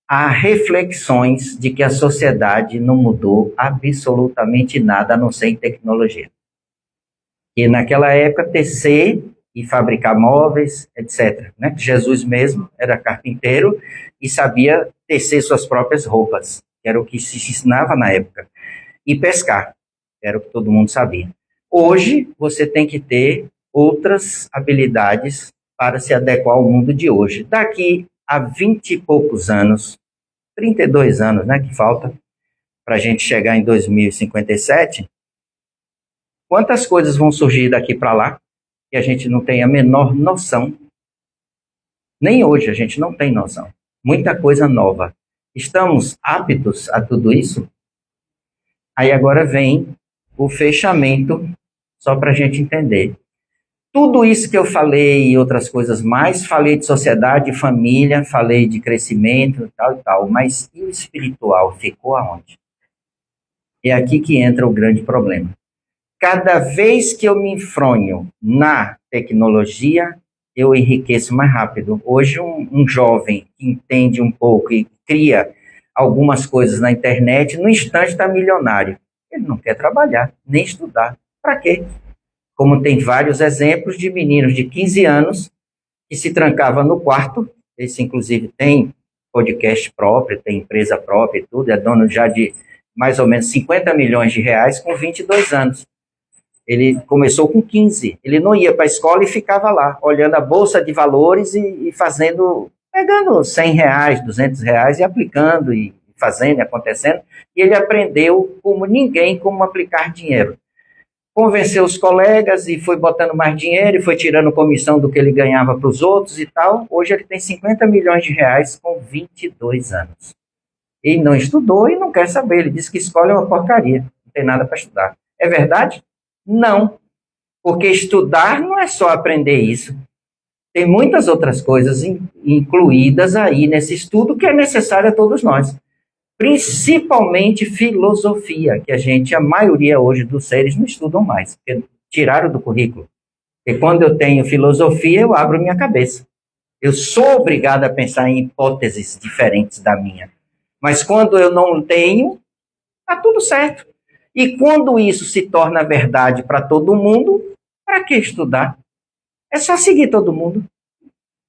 a reflexões de que a sociedade não mudou absolutamente nada, a não ser em tecnologia. E naquela época, tecer e fabricar móveis, etc. Né? Jesus mesmo era carpinteiro e sabia tecer suas próprias roupas, que era o que se ensinava na época. E pescar, que era o que todo mundo sabia. Hoje, você tem que ter outras habilidades para se adequar ao mundo de hoje. Daqui a 20 e poucos anos, 32 anos, né, que falta para a gente chegar em 2057, quantas coisas vão surgir daqui para lá que a gente não tem a menor noção? Nem hoje a gente não tem noção. Muita coisa nova. Estamos aptos a tudo isso? Aí agora vem o fechamento, só para a gente entender. Tudo isso que eu falei e outras coisas mais, falei de sociedade, família, falei de crescimento, tal e tal, mas e o espiritual ficou aonde? É aqui que entra o grande problema. Cada vez que eu me enfronho na tecnologia, eu enriqueço mais rápido. Hoje, um jovem que entende um pouco e cria algumas coisas na internet, no instante está milionário. Ele não quer trabalhar, nem estudar. Para quê? Como tem vários exemplos de meninos de 15 anos que se trancavam no quarto, esse inclusive tem podcast próprio, tem empresa própria e tudo, é dono já de mais ou menos 50 milhões de reais com 22 anos. Ele começou com 15, ele não ia para a escola e ficava lá, olhando a bolsa de valores e pegando 100 reais, 200 reais e aplicando e fazendo, acontecendo, e ele aprendeu como ninguém como aplicar dinheiro. Convenceu os colegas e foi botando mais dinheiro e foi tirando comissão do que ele ganhava para os outros e tal. Hoje ele tem 50 milhões de reais com 22 anos. Ele não estudou e não quer saber, ele diz que escola é uma porcaria, não tem nada para estudar. É verdade? Não, porque estudar não é só aprender isso. Tem muitas outras coisas incluídas aí nesse estudo que é necessário a todos nós. Principalmente filosofia, que a maioria hoje dos seres não estudam mais, porque tiraram do currículo. E quando eu tenho filosofia, eu abro minha cabeça. Eu sou obrigado a pensar em hipóteses diferentes da minha. Mas quando eu não tenho, está tudo certo. E quando isso se torna verdade para todo mundo, para que estudar? É só seguir todo mundo.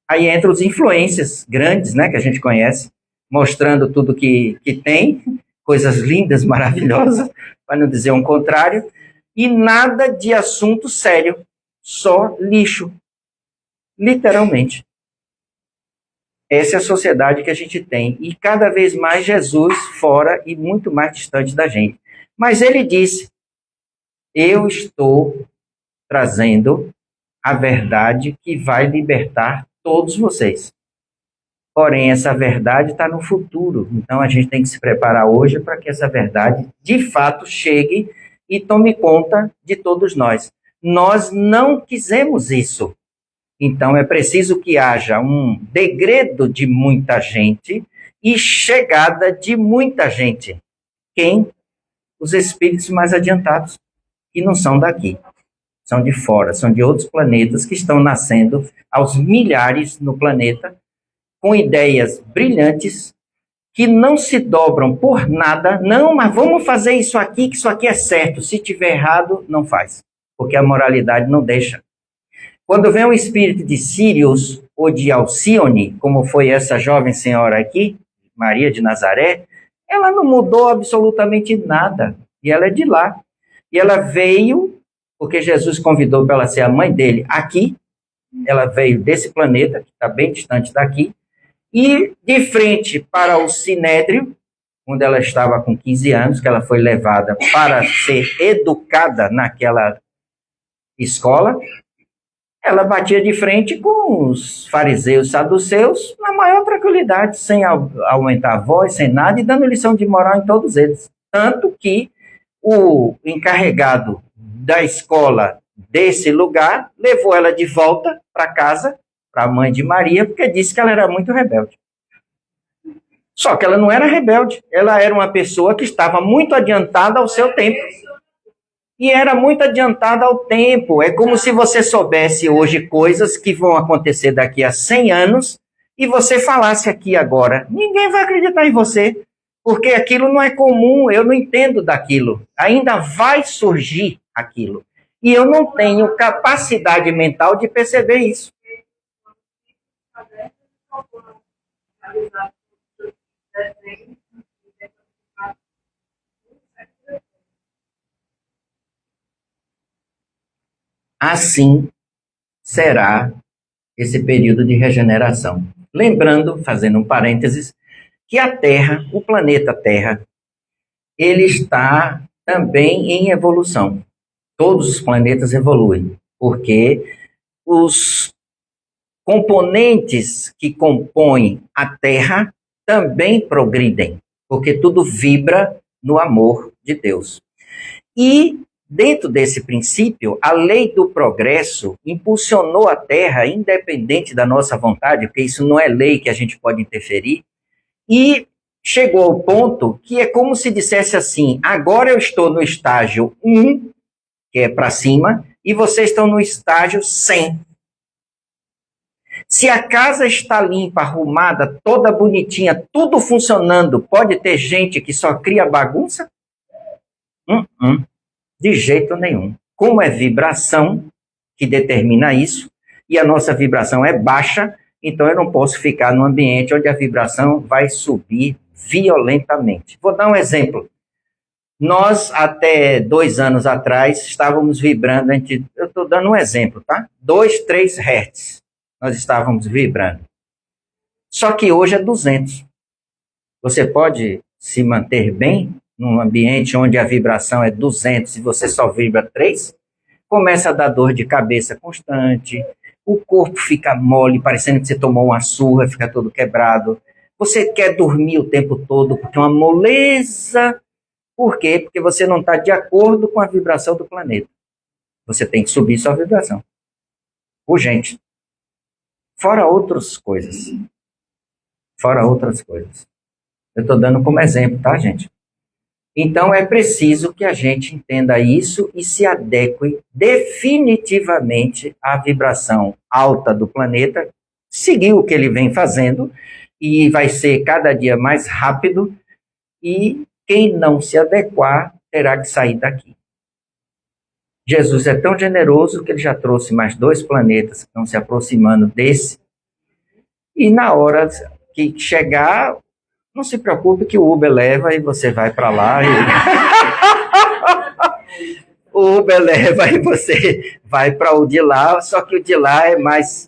Aí entram os influências grandes, né, que a gente conhece, mostrando tudo que tem, coisas lindas, maravilhosas, para não dizer o contrário, e nada de assunto sério, só lixo, literalmente. Essa é a sociedade que a gente tem, e cada vez mais Jesus fora e muito mais distante da gente. Mas ele disse Eu estou trazendo a verdade que vai libertar todos vocês. Porém, essa verdade está no futuro. Então, a gente tem que se preparar hoje para que essa verdade, de fato, chegue e tome conta de todos nós. Nós não quisemos isso. Então, é preciso que haja um degredo de muita gente e chegada de muita gente. Quem? Os espíritos mais adiantados, que não são daqui. São de fora, são de outros planetas que estão nascendo aos milhares no planeta, com ideias brilhantes, que não se dobram por nada. Não, mas vamos fazer isso aqui, que isso aqui é certo. Se tiver errado, não faz, porque a moralidade não deixa. Quando vem um espírito de Sírius ou de Alcione, como foi essa jovem senhora aqui, Maria de Nazaré, ela não mudou absolutamente nada, e ela é de lá. E ela veio, porque Jesus convidou para ela ser a mãe dele aqui, ela veio desse planeta, que está bem distante daqui, e de frente para o Sinédrio, onde ela estava com 15 anos, que ela foi levada para ser educada naquela escola, ela batia de frente com os fariseus saduceus na maior tranquilidade, sem aumentar a voz, sem nada, e dando lição de moral em todos eles. Tanto que o encarregado da escola desse lugar levou ela de volta para casa, para a mãe de Maria, porque disse que ela era muito rebelde. Só que ela não era rebelde, ela era uma pessoa que estava muito adiantada ao seu tempo. E era muito adiantada ao tempo. É como se você soubesse hoje coisas que vão acontecer daqui a 100 anos e você falasse aqui agora. Ninguém vai acreditar em você, porque aquilo não é comum, eu não entendo daquilo. Ainda vai surgir aquilo. E eu não tenho capacidade mental de perceber isso. Assim será esse período de regeneração. Lembrando, fazendo um parênteses, que a Terra, o planeta Terra, ele está também em evolução. Todos os planetas evoluem, porque os componentes que compõem a Terra também progridem, porque tudo vibra no amor de Deus. E dentro desse princípio, a lei do progresso impulsionou a Terra, independente da nossa vontade, porque isso não é lei que a gente pode interferir, e chegou ao ponto que é como se dissesse assim: agora eu estou no estágio 1, que é para cima, e vocês estão no estágio 100. Se a casa está limpa, arrumada, toda bonitinha, tudo funcionando, pode ter gente que só cria bagunça? De jeito nenhum. Como é vibração que determina isso, e a nossa vibração é baixa, então eu não posso ficar num ambiente onde a vibração vai subir violentamente. Vou dar um exemplo. Nós, até 2 anos atrás, estávamos vibrando entre, eu estou dando um exemplo, tá? 2, 3 Hz. Nós estávamos vibrando. Só que hoje é 200. Você pode se manter bem num ambiente onde a vibração é 200 e você só vibra 3? Começa a dar dor de cabeça constante, o corpo fica mole, parecendo que você tomou uma surra, fica todo quebrado. Você quer dormir o tempo todo porque é uma moleza. Por quê? Porque você não está de acordo com a vibração do planeta. Você tem que subir sua vibração. Urgente. Fora outras coisas. Fora outras coisas. Eu estou dando como exemplo, tá, gente? Então, é preciso que a gente entenda isso e se adeque definitivamente à vibração alta do planeta, seguir o que ele vem fazendo, e vai ser cada dia mais rápido, e quem não se adequar terá que sair daqui. Jesus é tão generoso que ele já trouxe mais 2 planetas que estão se aproximando desse, e na hora que chegar, não se preocupe que o Uber leva e você vai para lá. O Uber leva e você vai para o de lá, só que o de lá é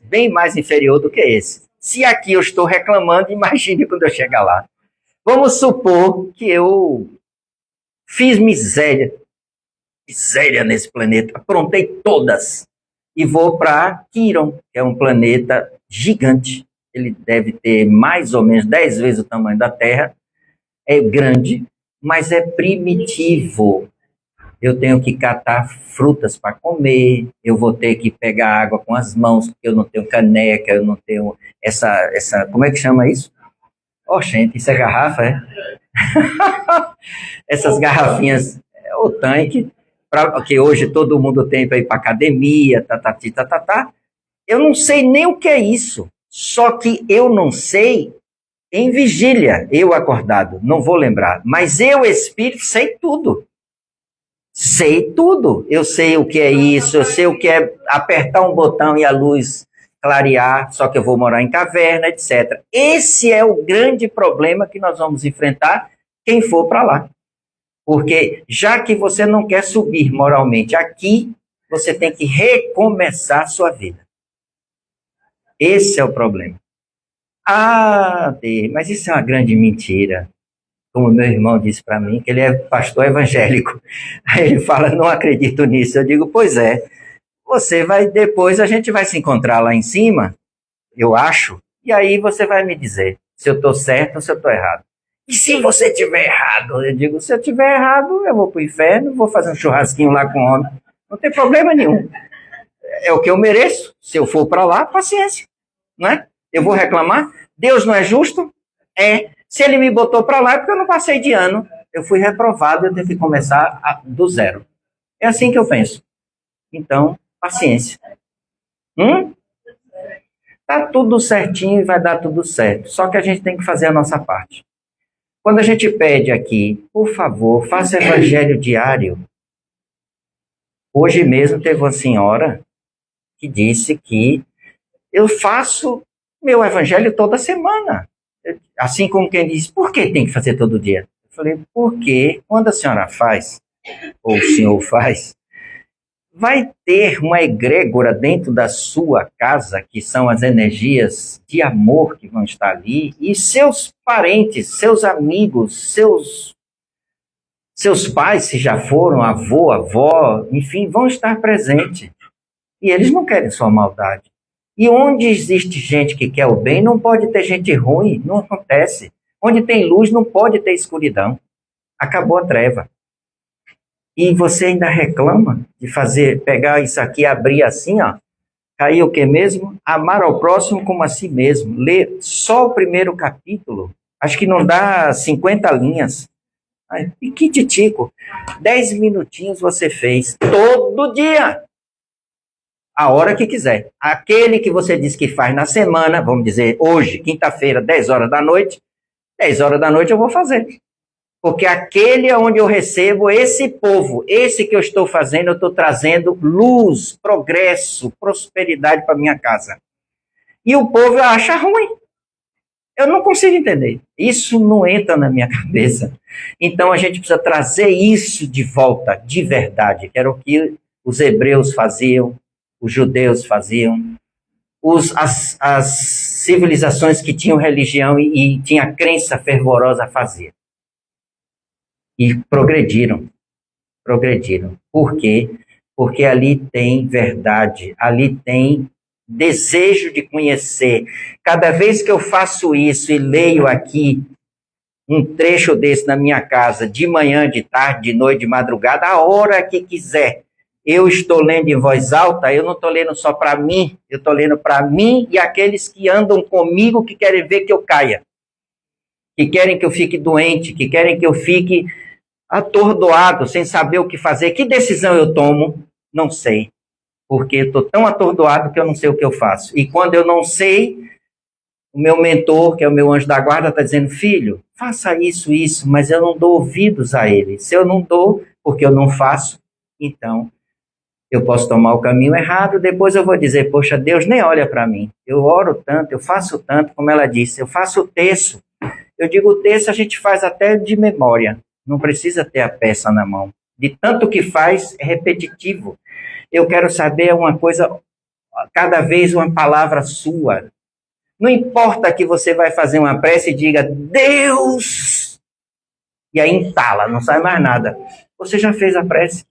bem mais inferior do que esse. Se aqui eu estou reclamando, imagine quando eu chegar lá. Vamos supor que eu fiz miséria miséria nesse planeta. Aprontei todas. E vou para Quiron, que é um planeta gigante. Ele deve ter mais ou menos 10 vezes o tamanho da Terra. É grande, mas é primitivo. Eu tenho que catar frutas para comer, eu vou ter que pegar água com as mãos, porque eu não tenho caneca, eu não tenho como é que chama isso? Oh, gente, isso é garrafa, é? Essas garrafinhas, o tanque, que hoje todo mundo tem para ir para academia, tá. Eu não sei nem o que é isso, só que eu não sei em vigília, eu acordado, não vou lembrar, mas eu, espírito, sei tudo. Sei tudo. Eu sei o que é isso, eu sei o que é apertar um botão e a luz clarear, só que eu vou morar em caverna, etc. Esse é o grande problema que nós vamos enfrentar quem for para lá. Porque já que você não quer subir moralmente aqui, você tem que recomeçar a sua vida. Esse é o problema. Mas isso é uma grande mentira. Como meu irmão disse para mim, que ele é pastor evangélico. Aí ele fala, não acredito nisso. Eu digo, pois é, depois a gente vai se encontrar lá em cima, eu acho, e aí você vai me dizer se eu estou certo ou se eu estou errado. E se você estiver errado? Eu digo, se eu estiver errado, eu vou para o inferno, vou fazer um churrasquinho lá com o homem. Não tem problema nenhum. É o que eu mereço. Se eu for para lá, paciência. Não é? Eu vou reclamar? Deus não é justo? É. Se ele me botou para lá é porque eu não passei de ano. Eu fui reprovado, eu tenho que começar do zero. É assim que eu penso. Então, paciência. Tá tudo certinho e vai dar tudo certo. Só que a gente tem que fazer a nossa parte. Quando a gente pede aqui, por favor, faça evangelho diário. Hoje mesmo teve uma senhora que disse que eu faço meu evangelho toda semana. Assim como quem diz, por que tem que fazer todo dia? Eu falei, porque quando a senhora faz, ou o senhor faz, vai ter uma egrégora dentro da sua casa, que são as energias de amor que vão estar ali, e seus parentes, seus amigos, seus pais, se já foram, avô, avó, enfim, vão estar presentes. E eles não querem sua maldade. E onde existe gente que quer o bem, não pode ter gente ruim, não acontece. Onde tem luz, não pode ter escuridão. Acabou a treva. E você ainda reclama de pegar isso aqui, abrir assim, ó. Cair o que mesmo? Amar ao próximo como a si mesmo. Ler só o primeiro capítulo. Acho que não dá 50 linhas. E que titico. 10 minutinhos você fez todo dia. A hora que quiser. Aquele que você diz que faz na semana, vamos dizer, hoje, quinta-feira, 10 horas da noite, 10 horas da noite eu vou fazer. Porque aquele é onde eu recebo esse povo, esse que eu estou fazendo, eu estou trazendo luz, progresso, prosperidade para minha casa. E o povo acha ruim. Eu não consigo entender. Isso não entra na minha cabeça. Então a gente precisa trazer isso de volta, de verdade, que era o que os hebreus faziam, os judeus faziam, as civilizações que tinham religião e tinha crença fervorosa faziam. E progrediram. Por quê? Porque ali tem verdade, ali tem desejo de conhecer. Cada vez que eu faço isso e leio aqui um trecho desse na minha casa, de manhã, de tarde, de noite, de madrugada, a hora que quiser, eu estou lendo em voz alta, eu não estou lendo só para mim, eu estou lendo para mim e aqueles que andam comigo que querem ver que eu caia, que querem que eu fique doente, que querem que eu fique atordoado, sem saber o que fazer. Que decisão eu tomo? Não sei. Porque estou tão atordoado que eu não sei o que eu faço. E quando eu não sei, o meu mentor, que é o meu anjo da guarda, está dizendo, filho, faça isso, mas eu não dou ouvidos a ele. Se eu não dou, porque eu não faço, então eu posso tomar o caminho errado, depois eu vou dizer, poxa, Deus nem olha para mim. Eu oro tanto, eu faço tanto, como ela disse, eu faço o terço. Eu digo o terço a gente faz até de memória. Não precisa ter a peça na mão. De tanto que faz, é repetitivo. Eu quero saber uma coisa, cada vez uma palavra sua. Não importa que você vai fazer uma prece e diga, Deus! E aí entala, não sai mais nada. Você já fez a prece.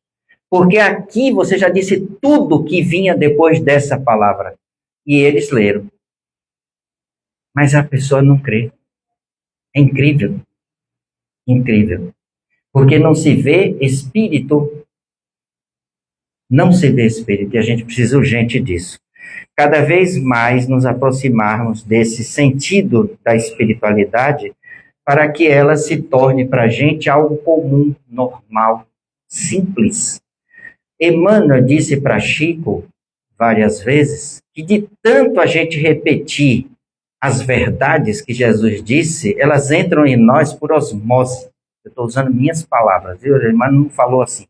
Porque aqui você já disse tudo que vinha depois dessa palavra. E eles leram. Mas a pessoa não crê. É incrível. Incrível. Porque não se vê espírito. Não se vê espírito. E a gente precisa urgente disso. Cada vez mais nos aproximarmos desse sentido da espiritualidade para que ela se torne para a gente algo comum, normal, simples. Emmanuel disse para Chico várias vezes que de tanto a gente repetir as verdades que Jesus disse, elas entram em nós por osmose. Eu estou usando minhas palavras, viu? Mas não falou assim.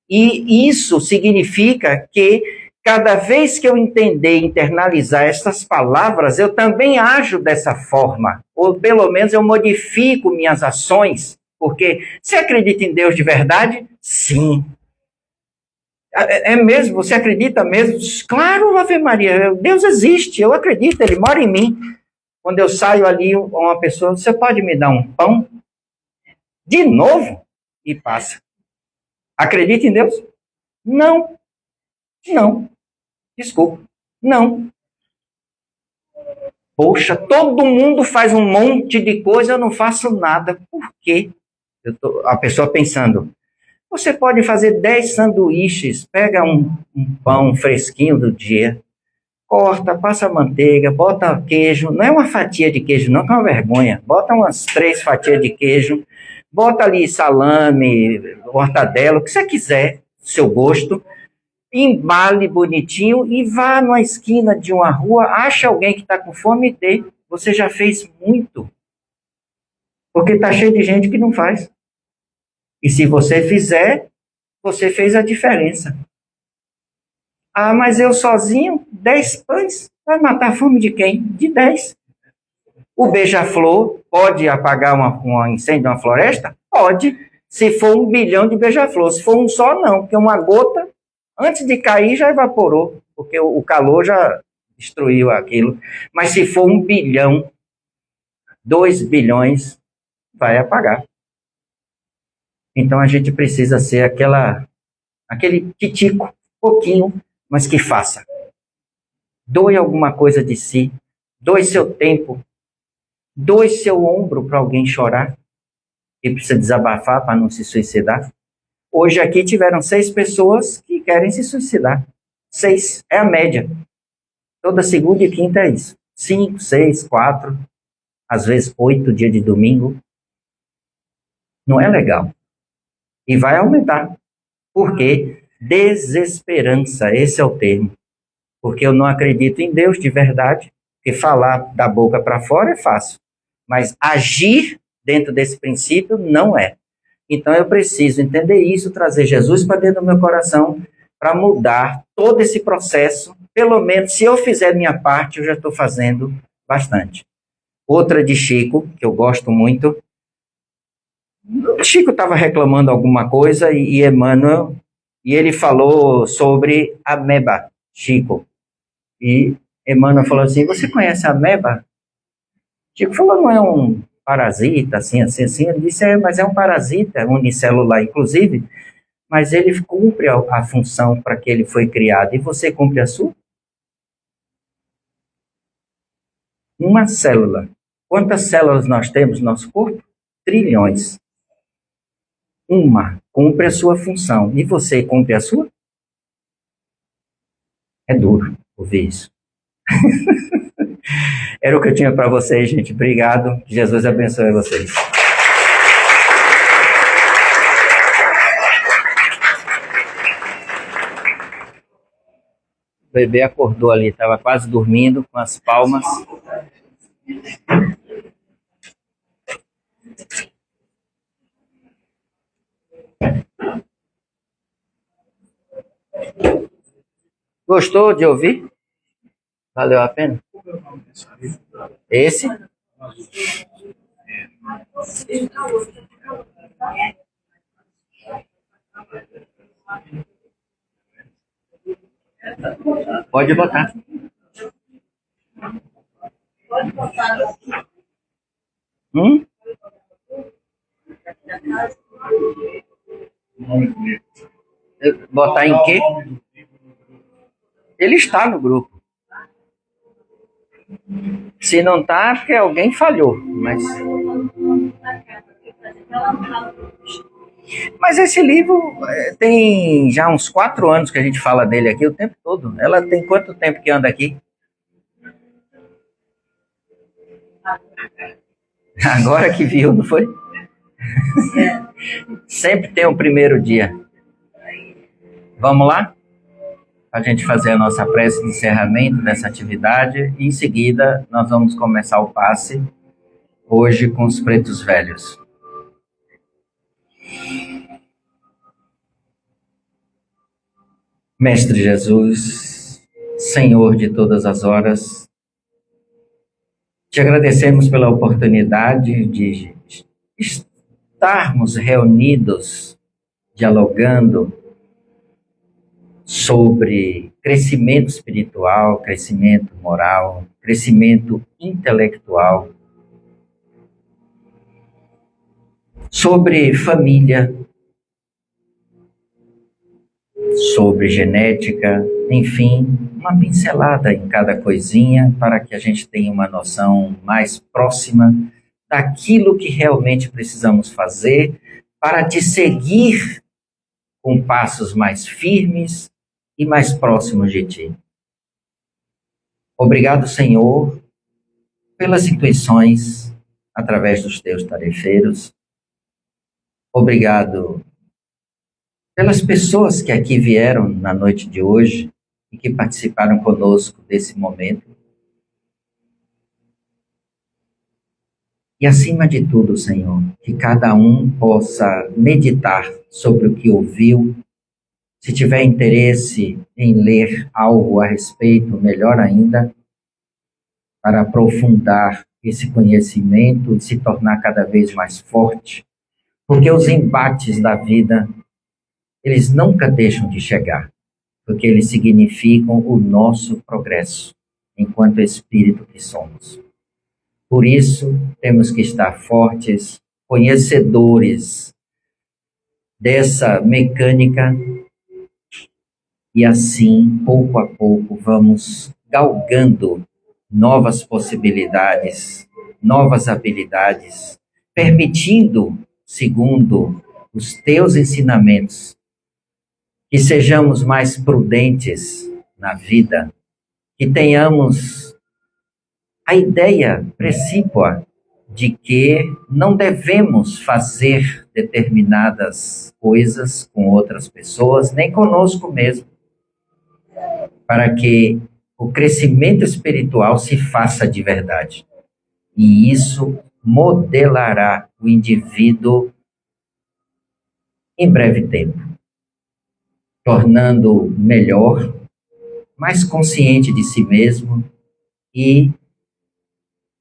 E isso significa que cada vez que eu entender e internalizar essas palavras, eu também ajo dessa forma. Ou pelo menos eu modifico minhas ações. Porque você acredita em Deus de verdade? Sim. É mesmo? Você acredita mesmo? Claro, Ave Maria, Deus existe, eu acredito, Ele mora em mim. Quando eu saio ali, uma pessoa, você pode me dar um pão? De novo? E passa. Acredita em Deus? Não. Não. Desculpa. Não. Poxa, todo mundo faz um monte de coisa, eu não faço nada. Por quê? A pessoa pensando, você pode fazer 10 sanduíches, pega um pão fresquinho do dia, corta, passa manteiga, bota queijo, não é uma fatia de queijo não, que é uma vergonha, bota umas 3 fatias de queijo, bota ali salame, mortadela, o que você quiser, seu gosto, embale bonitinho e vá numa esquina de uma rua, acha alguém que está com fome e dê. Você já fez muito. Porque está cheio de gente que não faz. E se você fizer, você fez a diferença. Ah, mas eu sozinho, 10 pães, vai matar a fome de quem? De 10. O beija-flor pode apagar um incêndio de uma floresta? Pode, se for 1 bilhão de beija-flor. Se for um só, não, porque uma gota, antes de cair, já evaporou, porque o calor já destruiu aquilo. Mas se for 1 bilhão, 2 bilhões, vai apagar. Então a gente precisa ser aquele titico, pouquinho, mas que faça. Doe alguma coisa de si, doe seu tempo, doe seu ombro para alguém chorar, que precisa desabafar para não se suicidar. Hoje aqui tiveram 6 pessoas que querem se suicidar. 6, é a média. Toda segunda e quinta é isso. 5, 6, 4, às vezes 8 dias de domingo. Não é legal. E vai aumentar. Por quê? Desesperança, esse é o termo. Porque eu não acredito em Deus de verdade, porque falar da boca para fora é fácil, mas agir dentro desse princípio não é. Então eu preciso entender isso, trazer Jesus para dentro do meu coração, para mudar todo esse processo. Pelo menos, se eu fizer minha parte, eu já estou fazendo bastante. Outra de Chico, que eu gosto muito. Chico estava reclamando alguma coisa e Emmanuel, e ele falou sobre ameba, Chico. E Emmanuel falou assim, você conhece a ameba? Chico falou, não é um parasita, assim. Ele disse, mas é um parasita, unicelular, inclusive, mas ele cumpre a função para que ele foi criado. E você cumpre a sua? Uma célula. Quantas células nós temos no nosso corpo? Trilhões. Uma cumpre a sua função. E você cumpre a sua? É duro ouvir isso. Era o que eu tinha para vocês, gente. Obrigado. Que Jesus abençoe vocês. O bebê acordou ali, estava quase dormindo, com as palmas. Gostou de ouvir? Valeu a pena? Esse? Pode botar. Pode botar. Botar em quê? Ele está no grupo. Se não está, é porque alguém falhou. Mas esse livro tem já uns 4 anos que a gente fala dele aqui o tempo todo. Ela tem quanto tempo que anda aqui? Agora que viu, não foi? Sempre tem o primeiro dia. Vamos lá? A gente fazer a nossa prece de encerramento dessa atividade e em seguida nós vamos começar o passe hoje com os pretos velhos. Mestre Jesus, Senhor de todas as horas, te agradecemos pela oportunidade de estarmos reunidos, dialogando sobre crescimento espiritual, crescimento moral, crescimento intelectual, sobre família, sobre genética, enfim, uma pincelada em cada coisinha para que a gente tenha uma noção mais próxima daquilo que realmente precisamos fazer para te seguir com passos mais firmes e mais próximos de ti. Obrigado, Senhor, pelas intuições através dos teus tarefeiros. Obrigado pelas pessoas que aqui vieram na noite de hoje e que participaram conosco desse momento. E acima de tudo, Senhor, que cada um possa meditar sobre o que ouviu. Se tiver interesse em ler algo a respeito, melhor ainda, para aprofundar esse conhecimento e se tornar cada vez mais forte, porque os embates da vida, eles nunca deixam de chegar, porque eles significam o nosso progresso, enquanto espírito que somos. Por isso, temos que estar fortes, conhecedores dessa mecânica, e assim, pouco a pouco, vamos galgando novas possibilidades, novas habilidades, permitindo, segundo os teus ensinamentos, que sejamos mais prudentes na vida, que tenhamos a ideia precípua de que não devemos fazer determinadas coisas com outras pessoas, nem conosco mesmo, para que o crescimento espiritual se faça de verdade. E isso modelará o indivíduo em breve tempo, tornando melhor, mais consciente de si mesmo e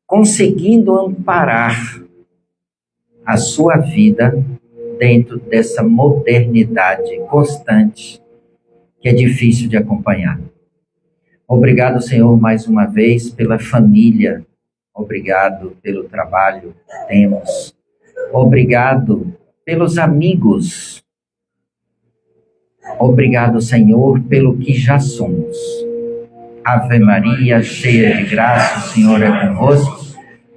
conseguindo amparar a sua vida dentro dessa modernidade constante que é difícil de acompanhar. Obrigado, Senhor, mais uma vez pela família. Obrigado pelo trabalho que temos. Obrigado pelos amigos. Obrigado, Senhor, pelo que já somos. Ave Maria, cheia de graça, o Senhor é convosco.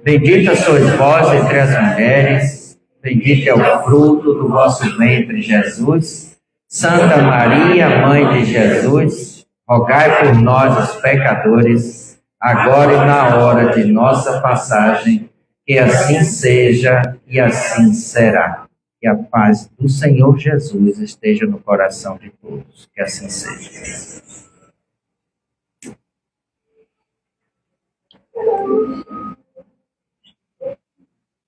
Bendita sois vós entre as mulheres, bendito é o fruto do vosso ventre, Jesus. Santa Maria, Mãe de Jesus, rogai por nós, os pecadores, agora e na hora de nossa passagem, que assim seja e assim será. Que a paz do Senhor Jesus esteja no coração de todos, que assim seja.